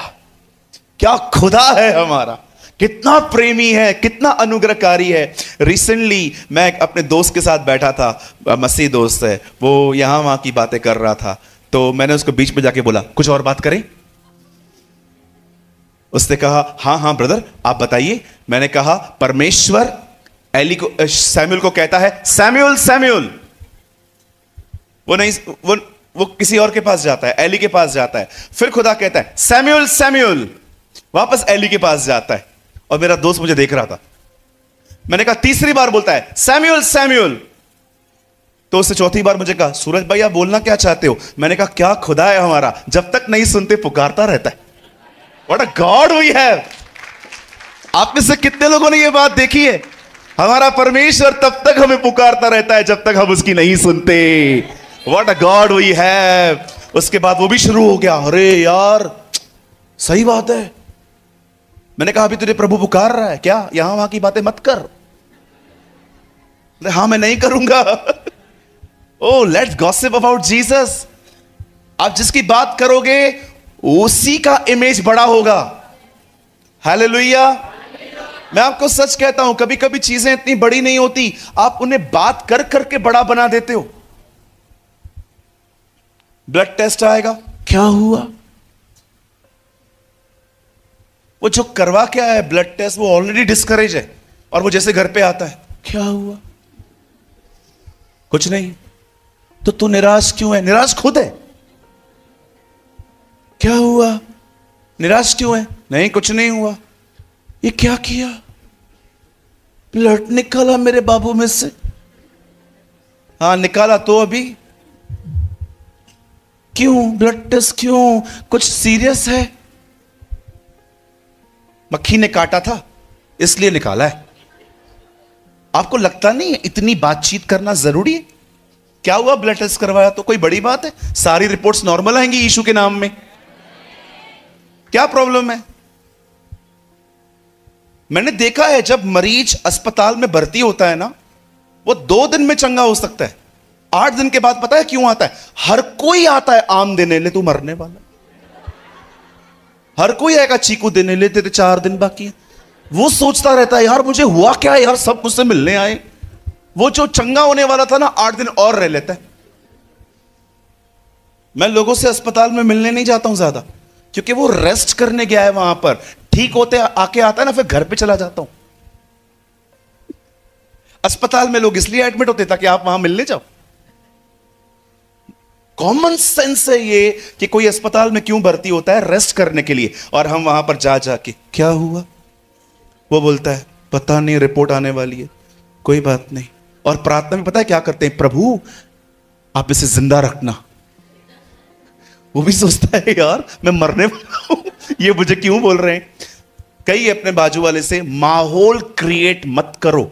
क्या खुदा है हमारा, कितना प्रेमी है, कितना अनुग्रहकारी है। रिसेंटली मैं अपने दोस्त के साथ बैठा था, मसीह दोस्त है वो, यहां वहां की बातें कर रहा था, तो मैंने उसको बीच में जाके बोला, कुछ और बात करें? उसने कहा हाँ हाँ ब्रदर आप बताइए। मैंने कहा परमेश्वर एली को, सैमुअल को कहता है सैमुअल सैमुअल। वो नहीं, वो किसी और के पास जाता है, एली के पास जाता है। फिर खुदा कहता है सैमुअल सैमुअल, वापस एली के पास जाता है। और मेरा दोस्त मुझे देख रहा था। मैंने कहा तीसरी बार बोलता है सैमुअल सैमुअल, तो उससे चौथी बार मुझे कहा सूरज भाई आप बोलना क्या चाहते हो? मैंने कहा क्या खुदा है हमारा, जब तक नहीं सुनते पुकारता रहता है। What a God we have. आप में से कितने लोगों ने यह बात देखी है? हमारा परमेश्वर तब तक हमें पुकारता रहता है जब तक हम उसकी नहीं सुनते। What a God we have. उसके बाद वो भी शुरू हो गया, अरे यार सही बात है। मैंने कहा अभी तुझे प्रभु पुकार रहा है क्या, यहां वहां की बातें मत कर। हाँ मैं नहीं करूंगा। ओ लेट्स गॉसिप अबाउट जीसस। आप जिसकी बात करोगे उसी का इमेज बड़ा होगा। हालेलुया। मैं आपको सच कहता हूं, कभी कभी चीजें इतनी बड़ी नहीं होती, आप उन्हें बात कर करके बड़ा बना देते हो। ब्लड टेस्ट आएगा, क्या हुआ? वो जो करवा के आया है ब्लड टेस्ट, वो ऑलरेडी डिस्करेज है, और वो जैसे घर पे आता है, क्या हुआ? कुछ नहीं। तो तू निराश क्यों है? निराश खुद है। क्या हुआ? निराश क्यों है? नहीं, कुछ नहीं हुआ। ये क्या किया? ब्लड निकाला मेरे बाबू में से। हाँ निकाला, तो अभी क्यों ब्लड टेस्ट? क्यों? कुछ सीरियस है? मक्खी ने काटा था इसलिए निकाला है। आपको लगता नहीं है इतनी बातचीत करना जरूरी है? क्या हुआ? ब्लड टेस्ट करवाया तो कोई बड़ी बात है? सारी रिपोर्ट्स नॉर्मल आएंगी यीशु के नाम में। क्या प्रॉब्लम है? मैंने देखा है जब मरीज अस्पताल में भर्ती होता है ना, वो 2 दिन में चंगा हो सकता है। 8 दिन के बाद पता है क्यों आता है? हर कोई आता है आम देने, ले तू मरने वाला। हर कोई आएगा चीकू देने, ले तेरे 4 दिन बाकी है। वो सोचता रहता है यार मुझे हुआ क्या है यार, सब मुझसे मिलने आए। वो जो चंगा होने वाला था ना, 8 दिन और रह लेता है। मैं लोगों से अस्पताल में मिलने नहीं जाता हूं ज्यादा, क्योंकि वो रेस्ट करने गया है वहां पर। ठीक होते आके आता है ना, फिर घर पे चला जाता हूं। अस्पताल में लोग इसलिए एडमिट होते ताकि आप वहां मिलने जाओ। कॉमन सेंस है ये कि कोई अस्पताल में क्यों भर्ती होता है? रेस्ट करने के लिए। और हम वहां पर जा जाके, क्या हुआ? वो बोलता है पता नहीं, रिपोर्ट आने वाली है, कोई बात नहीं। और प्रार्थना में पता है क्या करते हैं? प्रभु आप इसे जिंदा रखना। वो भी सोचता है यार मैं मरने वाला हूं, ये मुझे क्यों बोल रहे हैं? कई अपने बाजू वाले से माहौल क्रिएट मत करो।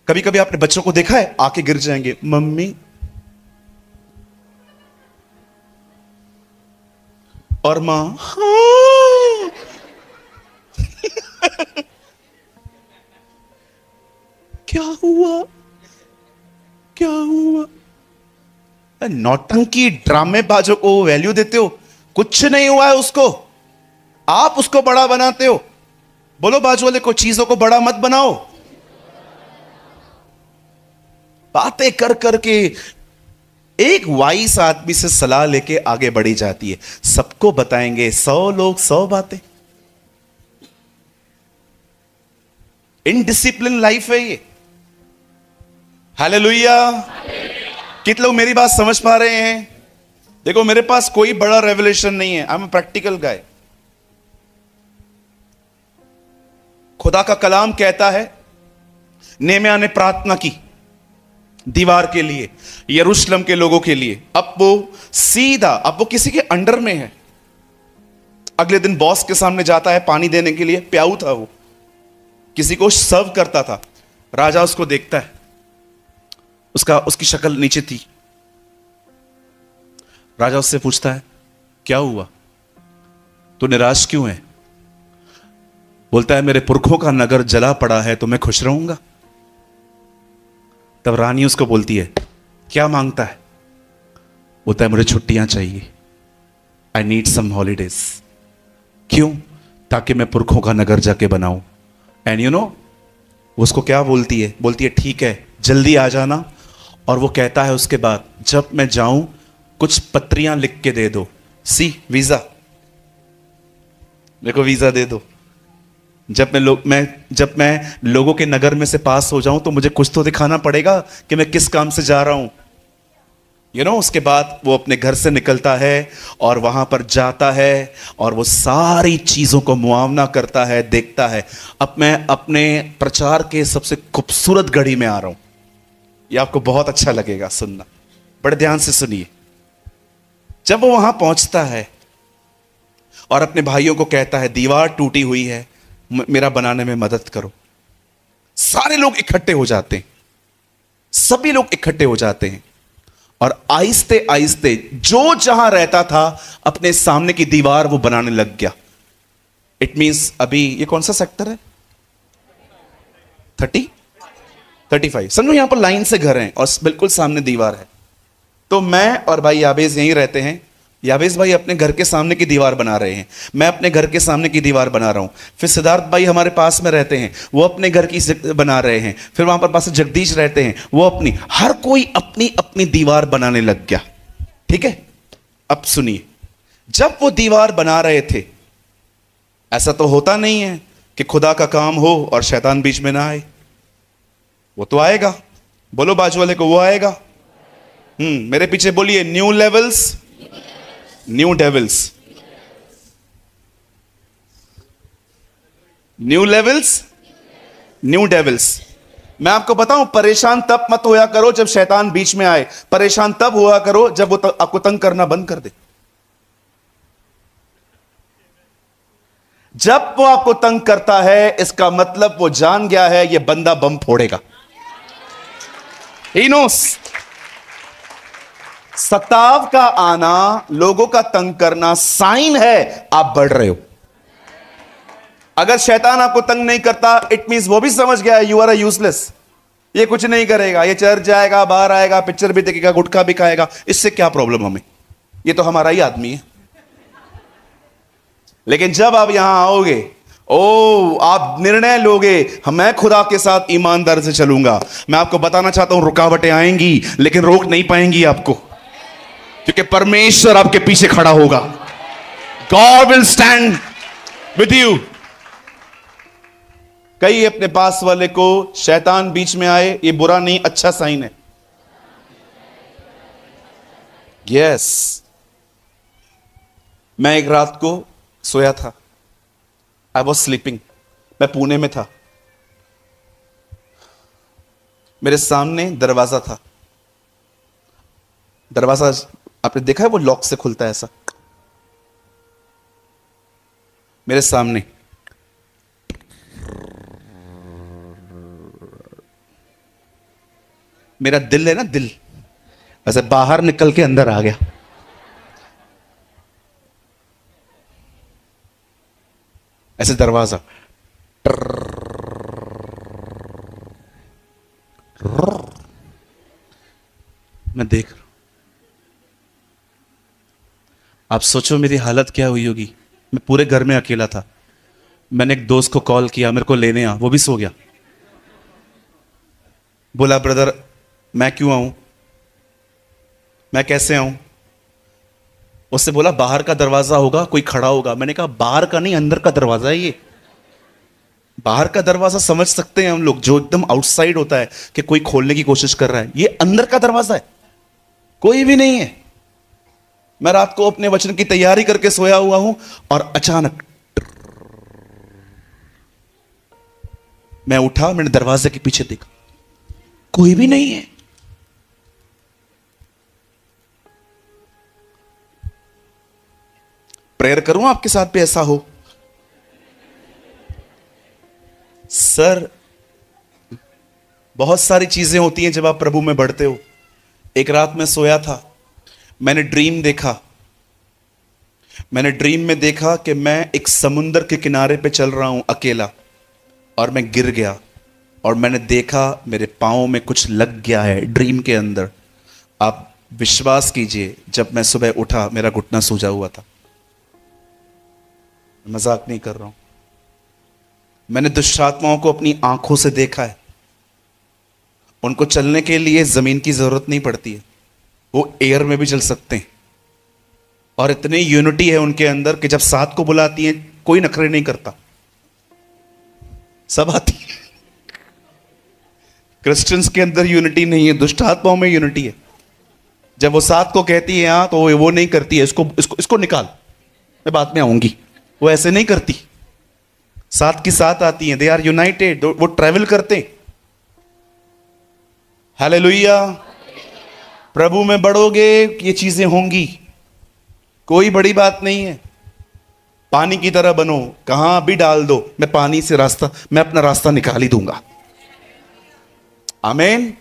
कभी कभी आपने बच्चों को देखा है आके गिर जाएंगे, मम्मी, और मां हाँ। क्या हुआ? क्या हुआ? नौटंकी ड्रामेबाजों को वैल्यू देते हो। कुछ नहीं हुआ है उसको, आप उसको बड़ा बनाते हो। बोलो बाजू वाले को, चीजों को बड़ा मत बनाओ। बातें कर करके एक वाइस आदमी से सलाह लेके आगे बढ़ी जाती है। सबको बताएंगे 100 लोग 100 बातें। इनडिसिप्लिन लाइफ है ये। हालेलुया। कितने लोग मेरी बात समझ पा रहे हैं? देखो मेरे पास कोई बड़ा रेवलेशन नहीं है, आई एम प्रैक्टिकल गाय। खुदा का कलाम कहता है, नेहम्याह ने प्रार्थना की दीवार के लिए, यरूशलेम के लोगों के लिए। अब वो किसी के अंडर में है। अगले दिन बॉस के सामने जाता है पानी देने के लिए। प्याऊ था वो, किसी को सर्व करता था। राजा उसको देखता है, उसकी शक्ल नीचे थी। राजा उससे पूछता है क्या हुआ, तू निराश क्यों है? बोलता है मेरे पुरखों का नगर जला पड़ा है तो मैं खुश रहूंगा। तब रानी उसको बोलती है क्या मांगता है? बोलता है मुझे छुट्टियां चाहिए, आई नीड सम हॉलीडेज। क्यों? ताकि मैं पुरखों का नगर जाके बनाऊं। एंड यू नो उसको क्या बोलती है? बोलती है ठीक है जल्दी आ जाना। और वो कहता है उसके बाद, जब मैं जाऊं कुछ पत्रियां लिख के दे दो। वीजा, मेरे को वीजा दे दो। जब मैं लोगों के नगर में से पास हो जाऊं तो मुझे कुछ तो दिखाना पड़ेगा कि मैं किस काम से जा रहा हूं। उसके बाद वो अपने घर से निकलता है और वहां पर जाता है और वो सारी चीजों को मुआवना करता है, देखता है। अब मैं अपने प्रचार के सबसे खूबसूरत घड़ी में आ रहा हूं। ये आपको बहुत अच्छा लगेगा सुनना, बड़े ध्यान से सुनिए। जब वो वहां पहुंचता है और अपने भाइयों को कहता है दीवार टूटी हुई है, मेरा बनाने में मदद करो। सारे लोग इकट्ठे हो जाते हैं, सभी लोग इकट्ठे हो जाते हैं और आहिस्ते आहिस्ते जो जहां रहता था अपने सामने की दीवार वो बनाने लग गया। इट मींस अभी ये कौन सा सेक्टर है? 35 समझो। यहां पर लाइन से घर हैं और बिल्कुल सामने दीवार है। तो मैं और भाई याबेस यहीं रहते हैं। याबेस भाई अपने घर के सामने की दीवार बना रहे हैं, मैं अपने घर के सामने की दीवार बना रहा हूं। फिर सिद्धार्थ भाई हमारे पास में रहते हैं, वो अपने घर की बना रहे हैं। फिर वहां पर पास जगदीश रहते हैं, वो अपनी, हर कोई अपनी अपनी दीवार बनाने लग गया। ठीक है, अब सुनिए, जब वो दीवार बना रहे थे, ऐसा तो होता नहीं है कि खुदा का काम हो और शैतान बीच में ना आए। वो तो आएगा। बोलो बाजू वाले को, वो आएगा। मेरे पीछे बोलिए, new levels, new devils. New levels, new devils. मैं आपको बताऊं, परेशान तब मत होया करो जब शैतान बीच में आए, परेशान तब हुआ करो जब वो आपको तंग करना बंद कर दे। जब वो आपको तंग करता है, इसका मतलब वो जान गया है ये बंदा बम फोड़ेगा। He knows। सताव का आना, लोगों का तंग करना साइन है आप बढ़ रहे हो। अगर शैतान आपको तंग नहीं करता, इट मींस वो भी समझ गया यू आर यूजलेस, ये कुछ नहीं करेगा, ये चर्च जाएगा, बाहर आएगा, पिक्चर भी देखेगा, गुटखा भी खाएगा, इससे क्या प्रॉब्लम हमें, ये तो हमारा ही आदमी है। लेकिन जब आप यहां आओगे, ओ आप निर्णय लोगे, मैं खुदा के साथ ईमानदार से चलूंगा। मैं आपको बताना चाहता हूं, रुकावटें आएंगी लेकिन रोक नहीं पाएंगी आपको, क्योंकि परमेश्वर आपके पीछे खड़ा होगा। God will stand with you. कई अपने पास वाले को, शैतान बीच में आए ये बुरा नहीं, अच्छा साइन है। यस। मैं एक रात को सोया था, आई वॉज स्लीपिंग, मैं पुणे में था। मेरे सामने दरवाजा था, दरवाजा आपने देखा है वो लॉक से खुलता है ऐसा, मेरे सामने मेरा दिल है ना, दिल ऐसे बाहर निकल के अंदर आ गया। ऐसे दरवाजा, मैं देख रहा हूं। आप सोचो मेरी हालत क्या हुई होगी। मैं पूरे घर में अकेला था। मैंने एक दोस्त को कॉल किया, मेरे को लेने आ, वो भी सो गया। बोला ब्रदर मैं क्यों आऊं, मैं कैसे आऊं। उससे बोला बाहर का दरवाजा होगा, कोई खड़ा होगा। मैंने कहा बाहर का नहीं, अंदर का दरवाजा है ये। बाहर का दरवाजा समझ सकते हैं हम लोग, जो एकदम आउटसाइड होता है कि कोई खोलने की कोशिश कर रहा है। ये अंदर का दरवाजा है, कोई भी नहीं है। मैं रात को अपने वचन की तैयारी करके सोया हुआ हूं और अचानक मैं उठा, मैंने दरवाजे के पीछे देखा, कोई भी नहीं है। प्रेयर करूं आपके साथ भी ऐसा हो। सर बहुत सारी चीजें होती हैं जब आप प्रभु में बढ़ते हो। एक रात में सोया था, मैंने ड्रीम देखा। मैंने ड्रीम में देखा कि मैं एक समुंदर के किनारे पे चल रहा हूं अकेला, और मैं गिर गया और मैंने देखा मेरे पांव में कुछ लग गया है ड्रीम के अंदर। आप विश्वास कीजिए, जब मैं सुबह उठा मेरा घुटना सूजा हुआ था। मजाक नहीं कर रहा हूं। मैंने दुष्ट आत्माओं को अपनी आंखों से देखा है। उनको चलने के लिए जमीन की जरूरत नहीं पड़ती है, वो एयर में भी चल सकते हैं। और इतनी यूनिटी है उनके अंदर कि जब साथ को बुलाती हैं कोई नखरे नहीं करता, सब आती है। क्रिश्चियंस के अंदर यूनिटी नहीं है, दुष्ट आत्माओं में यूनिटी है। जब वो साथ को कहती है हाँ, तो वो नहीं करती है, इसको निकाल, मैं बाद में आऊंगी। वो ऐसे नहीं करती, साथ की साथ आती हैं। दे आर यूनाइटेड, वो ट्रैवल करते हैं। हालेलुया। प्रभु में बढ़ोगे ये चीजें होंगी, कोई बड़ी बात नहीं है। पानी की तरह बनो, कहां भी डाल दो, मैं पानी से रास्ता, मैं अपना रास्ता निकाल ही दूंगा। आमीन।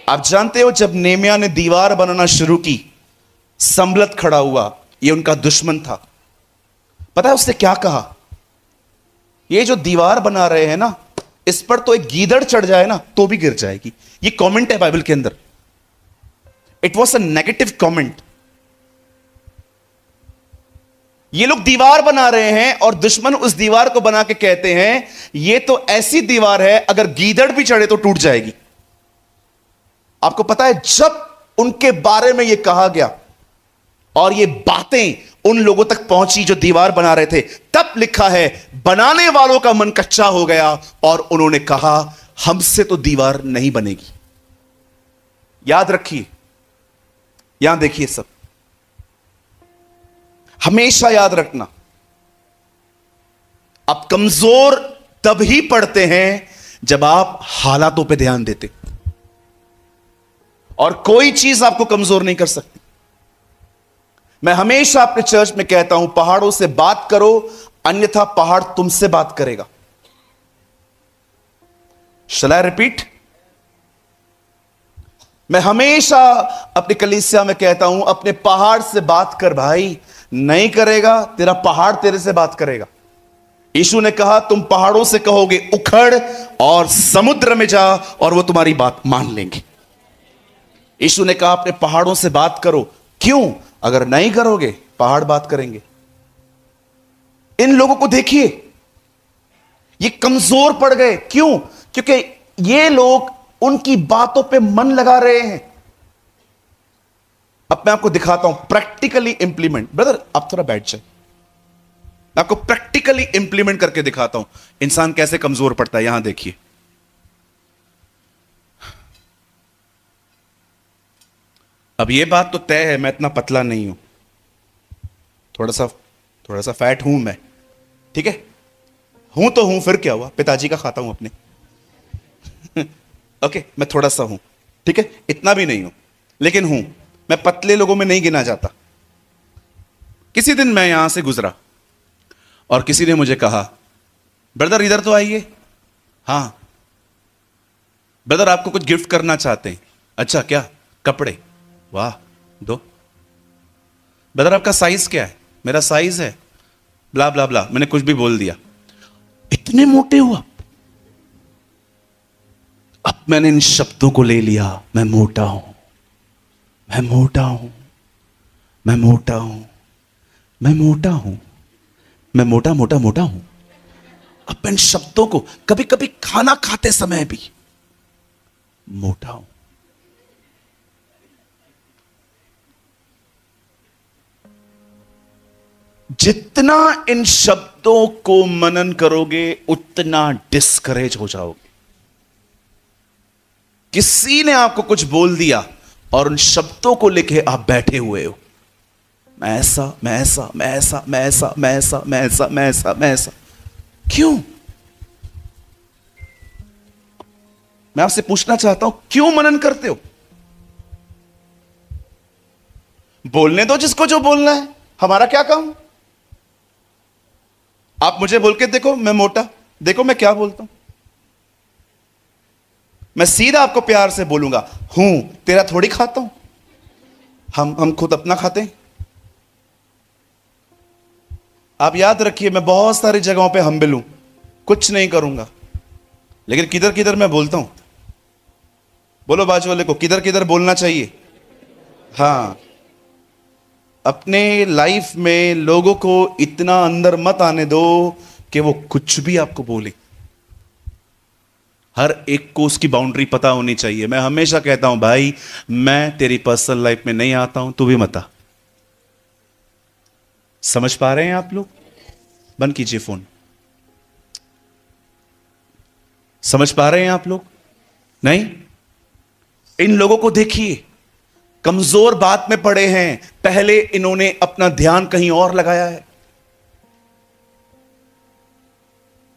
आप जानते हो जब नेमिया ने दीवार बनाना शुरू की, संबलत खड़ा हुआ, ये उनका दुश्मन था। पता है उसने क्या कहा, ये जो दीवार बना रहे हैं ना, इस पर तो एक गीदड़ चढ़ जाए ना तो भी गिर जाएगी। ये कमेंट है बाइबल के अंदर। It was a negative comment. ये लोग दीवार बना रहे हैं और दुश्मन उस दीवार को बना के कहते हैं ये तो ऐसी दीवार है अगर गीदड़ भी चढ़े तो टूट जाएगी। आपको पता है जब उनके बारे में यह कहा गया और ये बातें उन लोगों तक पहुंची जो दीवार बना रहे थे, तब लिखा है बनाने वालों का मन कच्चा हो गया और उन्होंने कहा हमसे तो दीवार नहीं बनेगी। याद रखिए, यहां देखिए, सब हमेशा याद रखना, आप कमजोर तभी पड़ते हैं जब आप हालातों पे ध्यान देते, और कोई चीज आपको कमजोर नहीं कर सकती। मैं हमेशा अपने चर्च में कहता हूं पहाड़ों से बात करो, अन्यथा पहाड़ तुमसे बात करेगा। शैल आई रिपीट? मैं हमेशा अपनी कलीसिया में कहता हूं अपने पहाड़ से बात कर भाई, नहीं करेगा तेरा पहाड़ तेरे से बात करेगा। यीशु ने कहा तुम पहाड़ों से कहोगे उखड़ और समुद्र में जा और वो तुम्हारी बात मान लेंगे। यीशु ने कहा अपने पहाड़ों से बात करो। क्यों? अगर नहीं करोगे पहाड़ बात करेंगे। इन लोगों को देखिए, ये कमजोर पड़ गए। क्यों? क्योंकि ये लोग उनकी बातों पे मन लगा रहे हैं। अब मैं आपको दिखाता हूं प्रैक्टिकली इंप्लीमेंट। ब्रदर आप थोड़ा बैठ जाए, मैं आपको प्रैक्टिकली इंप्लीमेंट करके दिखाता हूं इंसान कैसे कमजोर पड़ता है। यहां देखिए, अब ये बात तो तय है मैं इतना पतला नहीं हूं, थोड़ा सा फैट हूं मैं, ठीक है? हूं तो हूं, फिर क्या हुआ, पिताजी का खाता हूं अपने। ओके, मैं थोड़ा सा हूं, ठीक है, इतना भी नहीं हूं, लेकिन हूं। मैं पतले लोगों में नहीं गिना जाता। किसी दिन मैं यहां से गुजरा और किसी ने मुझे कहा ब्रदर इधर तो आइए। हां ब्रदर आपको कुछ गिफ्ट करना चाहते हैं। अच्छा क्या? कपड़े? वाह दो। ब्रदर आपका साइज क्या है? मेरा साइज है ब्ला ब्ला ब्ला। मैंने कुछ भी बोल दिया। इतने मोटे हुआ। अब मैंने इन शब्दों को ले लिया, मैं मोटा हूं, मैं मोटा हूं, मैं मोटा हूं, मैं मोटा हूं, मैं मोटा मोटा मोटा हूं। अब इन शब्दों को कभी कभी खाना खाते समय भी मोटा हूं। जितना इन शब्दों को मनन करोगे उतना डिस्करेज हो जाओगे। किसी ने आपको कुछ बोल दिया और उन शब्दों को लेके आप बैठे हुए हो, मैं ऐसा, मैं ऐसा, मैं ऐसा, मैं ऐसा, मैं ऐसा, मैं ऐसा, मैं ऐसा, मैं ऐसा। क्यों? मैं आपसे पूछना चाहता हूं क्यों मनन करते हो? बोलने दो जिसको जो बोलना है, हमारा क्या काम? आप मुझे बोल के देखो मैं मोटा, देखो मैं क्या बोलता हूं। मैं सीधा आपको प्यार से बोलूंगा हूं, तेरा थोड़ी खाता हूं। हम खुद अपना खाते हैं। आप याद रखिए मैं बहुत सारी जगहों पे हम्बिल हूं, कुछ नहीं करूंगा, लेकिन किधर किधर मैं बोलता हूं। बोलो बाजू वाले को, किधर किधर बोलना चाहिए। हां, अपने लाइफ में लोगों को इतना अंदर मत आने दो कि वो कुछ भी आपको बोले। हर एक को उसकी बाउंड्री पता होनी चाहिए। मैं हमेशा कहता हूं भाई मैं तेरी पर्सनल लाइफ में नहीं आता हूं, तू भी मत आ। समझ पा रहे हैं आप लोग? बंद कीजिए फोन। समझ पा रहे हैं आप लोग? नहीं? इन लोगों को देखिए, कमजोर बात में पड़े हैं। पहले इन्होंने अपना ध्यान कहीं और लगाया है।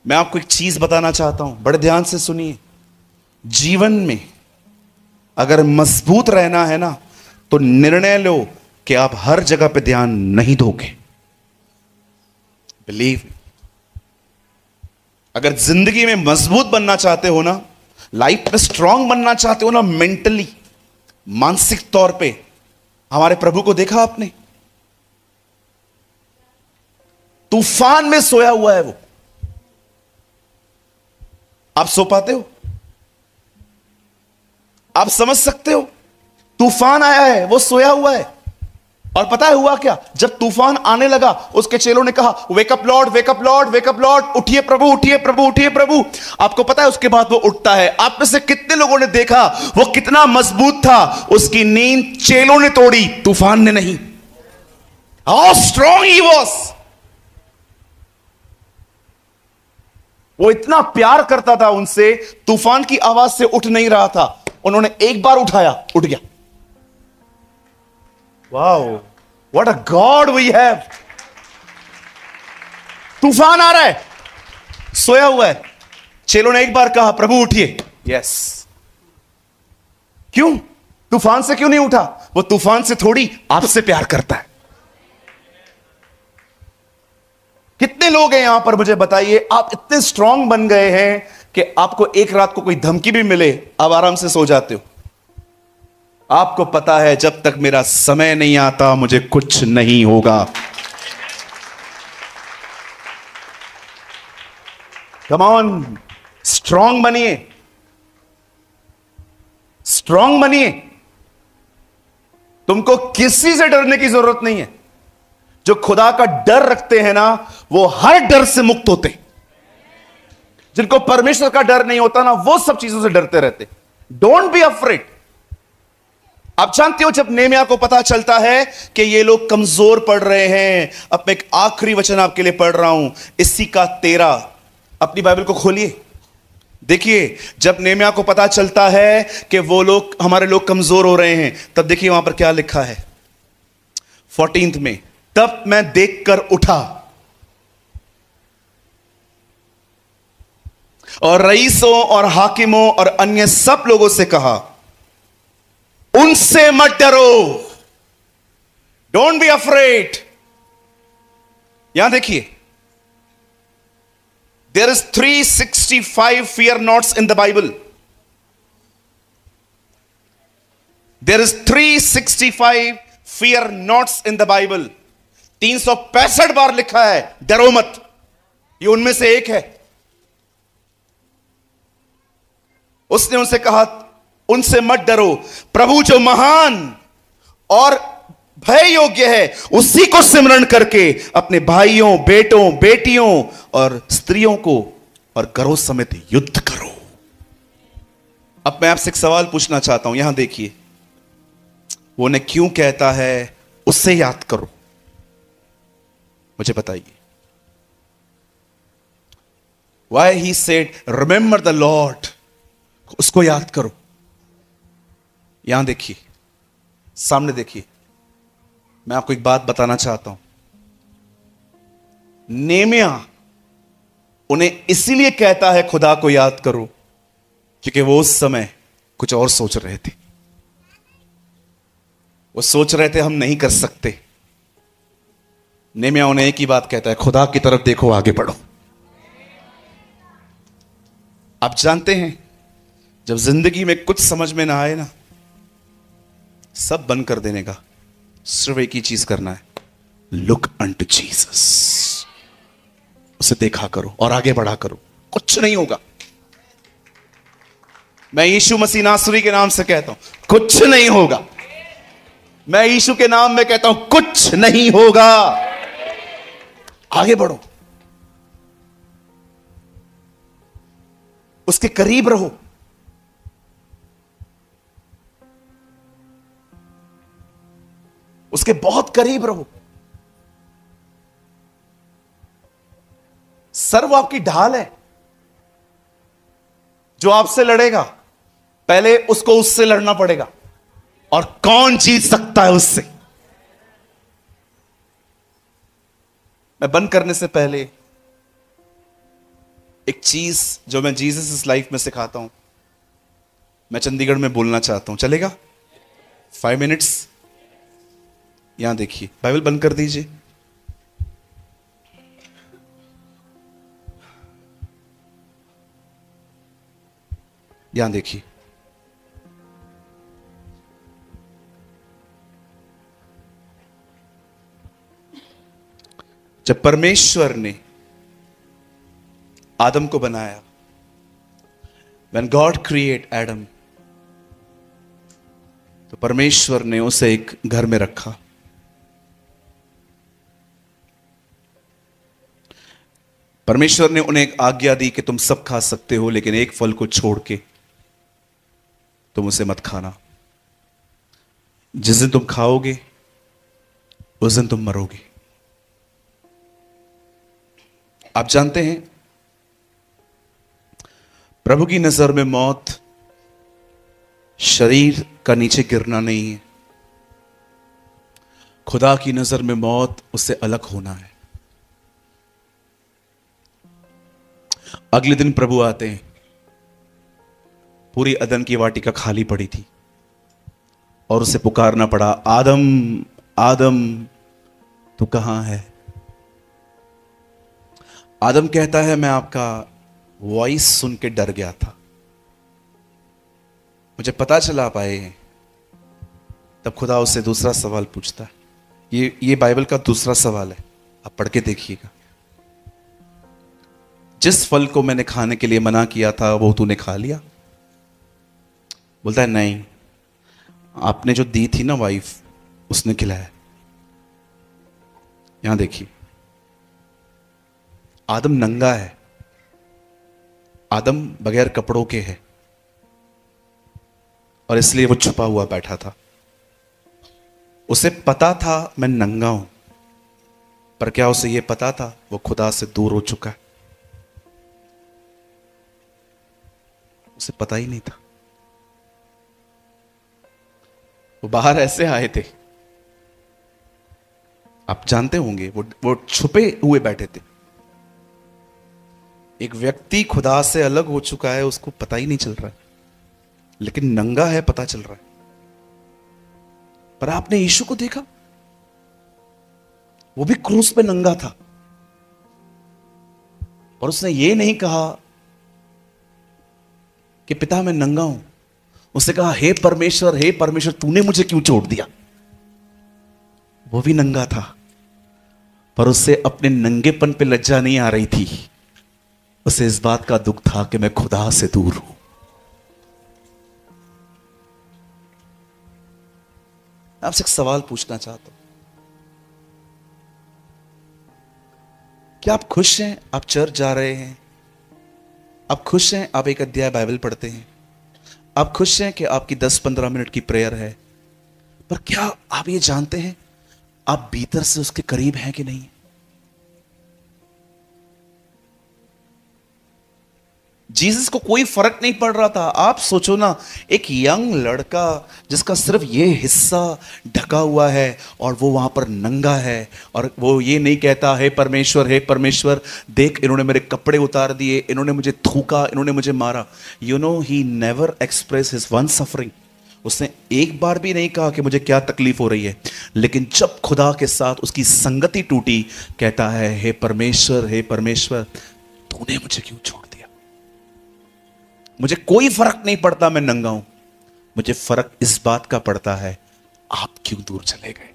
मैं आपको एक चीज बताना चाहता हूं, बड़े ध्यान से सुनिए। जीवन में अगर मजबूत रहना है ना, तो निर्णय लो कि आप हर जगह पे ध्यान नहीं दोगे। बिलीव, अगर जिंदगी में मजबूत बनना चाहते हो ना, लाइफ में स्ट्रांग बनना चाहते हो ना, मेंटली, मानसिक तौर पे, हमारे प्रभु को देखा आपने? तूफान में सोया हुआ है वो। आप सो पाते हो? आप समझ सकते हो? तूफान आया है, वो सोया हुआ है। और पता है हुआ क्या? जब तूफान आने लगा, उसके चेलों ने कहा, wake up Lord, wake up Lord, wake up Lord, उठिए प्रभु, उठिए प्रभु, उठिए प्रभु। आपको पता है उसके बाद वो उठता है। आप में से कितने लोगों ने देखा वो कितना मजबूत था? उसकी नींद चेलों ने तोड़ी, तूफान ने नहीं। How strong he was. वो इतना प्यार करता था उनसे, तूफान की आवाज से उठ नहीं रहा था। उन्होंने एक बार उठाया, उठ गया। Wow, what a God we have. तूफान आ रहा है, सोया हुआ है, चेलों ने एक बार कहा, प्रभु उठिए। यस। क्यों? तूफान से क्यों नहीं उठा? वो तूफान से थोड़ी, आपसे प्यार करता है। कितने लोग हैं यहां पर, मुझे बताइए, आप इतने स्ट्रांग बन गए हैं कि आपको एक रात को कोई धमकी भी मिले, आप आराम से सो जाते हो। आपको पता है जब तक मेरा समय नहीं आता मुझे कुछ नहीं होगा। कम ऑन, स्ट्रांग बनिए, स्ट्रांग बनिए। तुमको किसी से डरने की जरूरत नहीं है। जो खुदा का डर रखते हैं ना, वो हर डर से मुक्त होते। जिनको परमेश्वर का डर नहीं होता ना, वो सब चीजों से डरते रहते। Don't be afraid. आप जानते हो, जब नेमिया को पता चलता है कि ये लोग कमजोर पड़ रहे हैं, अब मैं एक आखिरी वचन आपके लिए पढ़ रहा हूं, इसी का 13। अपनी बाइबल को खोलिए, देखिए। जब नेमिया को पता चलता है कि वो लोग, हमारे लोग कमजोर हो रहे हैं, तब देखिए वहां पर क्या लिखा है 14 में। तब मैं देखकर उठा और रईसों और हाकिमों और अन्य सब लोगों से कहा, उनसे मत डरो, डोंट बी अफ्रेड। यहां देखिए, there is 365 fear nots in the Bible. There is 365 fear nots in the Bible. 365 बार लिखा है डरो मत। ये उनमें से एक है। उसने उनसे कहा, उनसे मत डरो, प्रभु जो महान और भय योग्य है, उसी को सिमरण करके अपने भाइयों, बेटों, बेटियों और स्त्रियों को और घरों समेत युद्ध करो। अब मैं आपसे एक सवाल पूछना चाहता हूं, यहां देखिए। वो ने क्यों कहता है उससे याद करो? मुझे बताइए। Why he said remember the Lord? उसको याद करो। यहां देखिए, सामने देखिए, मैं आपको एक बात बताना चाहता हूं। नेमिया उन्हें इसीलिए कहता है खुदा को याद करो, क्योंकि वो उस समय कुछ और सोच रहे थे। वो सोच रहे थे हम नहीं कर सकते। नेमिया उन्हें एक ही बात कहता है, खुदा की तरफ देखो, आगे बढ़ो। आप जानते हैं, जब जिंदगी में कुछ समझ में ना आए ना, सब बंद कर देने का, सिर्फ एक ही चीज करना है, लुक अनटू जीसस। उसे देखा करो और आगे बढ़ा करो, कुछ नहीं होगा। मैं यीशु मसीह नासरी के नाम से कहता हूं, कुछ नहीं होगा। मैं यीशु के नाम में कहता हूं, कुछ नहीं होगा। आगे बढ़ो, उसके करीब रहो। उसके बहुत करीब रहो। सर्व आपकी ढाल है। जो आपसे लड़ेगा, पहले उसको उससे लड़ना पड़ेगा। और कौन जीत सकता है उससे? मैं बंद करने से पहले एक चीज जो मैं जीसस इस लाइफ में सिखाता हूं, मैं चंडीगढ़ में बोलना चाहता हूं। चलेगा? 5 मिनट्स। यहां देखिए, बाइबल बंद कर दीजिए। यहां देखिए, जब परमेश्वर ने आदम को बनाया, when God create Adam, तो परमेश्वर ने उसे एक घर में रखा। परमेश्वर ने उन्हें एक आज्ञा दी कि तुम सब खा सकते हो, लेकिन एक फल को छोड़ के तुम उसे मत खाना। जिस दिन तुम खाओगे उस दिन तुम मरोगे। आप जानते हैं, प्रभु की नजर में मौत शरीर का नीचे गिरना नहीं है। खुदा की नजर में मौत उससे अलग होना है। अगले दिन प्रभु आते हैं, पूरी अदन की वाटिका खाली पड़ी थी और उसे पुकारना पड़ा, आदम आदम तू कहां है। आदम कहता है, मैं आपका वॉइस सुन के डर गया था, मुझे पता चला आप आए हैं। तब खुदा उससे दूसरा सवाल पूछता है। ये बाइबल का दूसरा सवाल है, आप पढ़ के देखिएगा। जिस फल को मैंने खाने के लिए मना किया था वो तूने खा लिया? बोलता है नहीं, आपने जो दी थी ना वाइफ, उसने खिलाया। यहां देखिए, आदम नंगा है, आदम बगैर कपड़ों के है, और इसलिए वो छुपा हुआ बैठा था। उसे पता था मैं नंगा हूं, पर क्या उसे यह पता था वो खुदा से दूर हो चुका है? उसे पता ही नहीं था। वो बाहर ऐसे आए थे, आप जानते होंगे, वो छुपे हुए बैठे थे। एक व्यक्ति खुदा से अलग हो चुका है, उसको पता ही नहीं चल रहा है, लेकिन नंगा है पता चल रहा है। पर आपने यीशु को देखा, वो भी क्रूस पे नंगा था, और उसने ये नहीं कहा कि पिता मैं नंगा हूं। उसने कहा, हे परमेश्वर तूने मुझे क्यों छोड़ दिया। वो भी नंगा था, पर उससे अपने नंगेपन पे लज्जा नहीं आ रही थी, उसे इस बात का दुख था कि मैं खुदा से दूर हूं। आपसे एक सवाल पूछना चाहता हूं, क्या आप खुश हैं? आप चर्च जा रहे हैं, आप खुश हैं? आप एक अध्याय बाइबल पढ़ते हैं, आप खुश हैं कि आपकी 10-15 मिनट की प्रेयर है, पर क्या आप ये जानते हैं आप भीतर से उसके करीब हैं कि नहीं? जीसस को कोई फर्क नहीं पड़ रहा था। आप सोचो ना, एक यंग लड़का जिसका सिर्फ ये हिस्सा ढका हुआ है और वो वहां पर नंगा है, और वो ये नहीं कहता हे परमेश्वर देख, इन्होंने मेरे कपड़े उतार दिए, इन्होंने मुझे थूका, इन्होंने मुझे मारा। You know, he never express his one suffering. उसने एक बार भी नहीं कहा कि मुझे क्या तकलीफ हो रही है। लेकिन जब खुदा के साथ उसकी संगति टूटी, कहता है हे परमेश्वर तूने मुझे क्यों छोड़ दिया। मुझे कोई फर्क नहीं पड़ता मैं नंगा हूं, मुझे फर्क इस बात का पड़ता है आप क्यों दूर चले गए।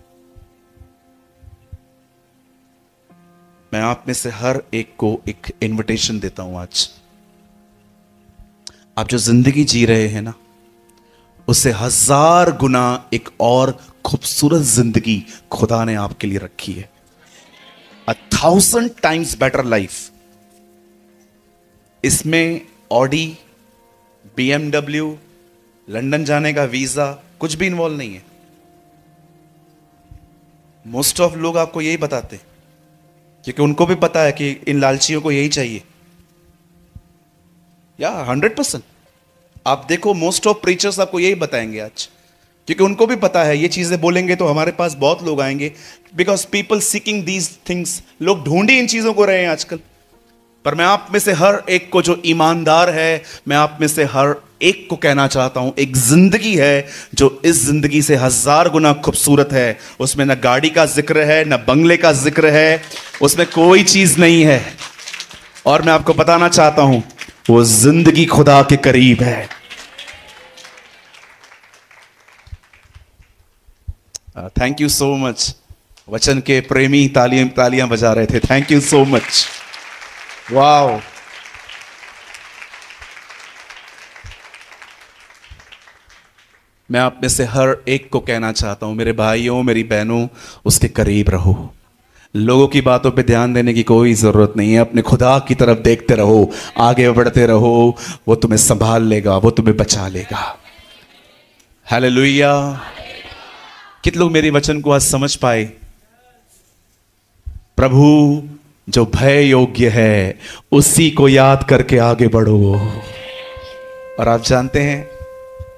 मैं आप में से हर एक को एक इनविटेशन देता हूं आज। आप जो जिंदगी जी रहे हैं ना, उससे 1000 गुना एक और खूबसूरत जिंदगी खुदा ने आपके लिए रखी है। 1000 times बेटर लाइफ। इसमें ऑडी, BMW, लंदन जाने का वीजा कुछ भी इन्वॉल्व नहीं है। मोस्ट ऑफ लोग आपको यही बताते, क्योंकि उनको भी पता है कि इन लालचियों को यही चाहिए। या 100% आप देखो, मोस्ट ऑफ प्रीचर्स आपको यही बताएंगे आज, क्योंकि उनको भी पता है ये चीजें बोलेंगे तो हमारे पास बहुत लोग आएंगे। Because people seeking these things, लोग ढूंढ ही इन चीजों को रहे हैं आजकल। पर मैं आप में से हर एक को जो ईमानदार है, मैं आप में से हर एक को कहना चाहता हूं, एक जिंदगी है जो इस जिंदगी से 1000 गुना खूबसूरत है। उसमें ना गाड़ी का जिक्र है, ना बंगले का जिक्र है, उसमें कोई चीज नहीं है। और मैं आपको बताना चाहता हूं, वो जिंदगी खुदा के करीब है। Thank you so much. वचन के प्रेमी तालियां बजा रहे थे। Thank you so much. Wow. मैं आप में से हर एक को कहना चाहता हूं, मेरे भाइयों मेरी बहनों, उसके करीब रहो। लोगों की बातों पे ध्यान देने की कोई जरूरत नहीं है। अपने खुदा की तरफ देखते रहो, आगे बढ़ते रहो। वो तुम्हें संभाल लेगा, वो तुम्हें बचा लेगा। हालेलुया। कितने लोग मेरे वचन को आज समझ पाए? प्रभु जो भय योग्य है उसी को याद करके आगे बढ़ो। और आप जानते हैं,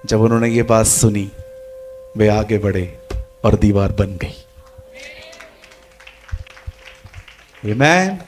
जब उन्होंने ये बात सुनी, वे आगे बढ़े और दीवार बन गई। आमीन।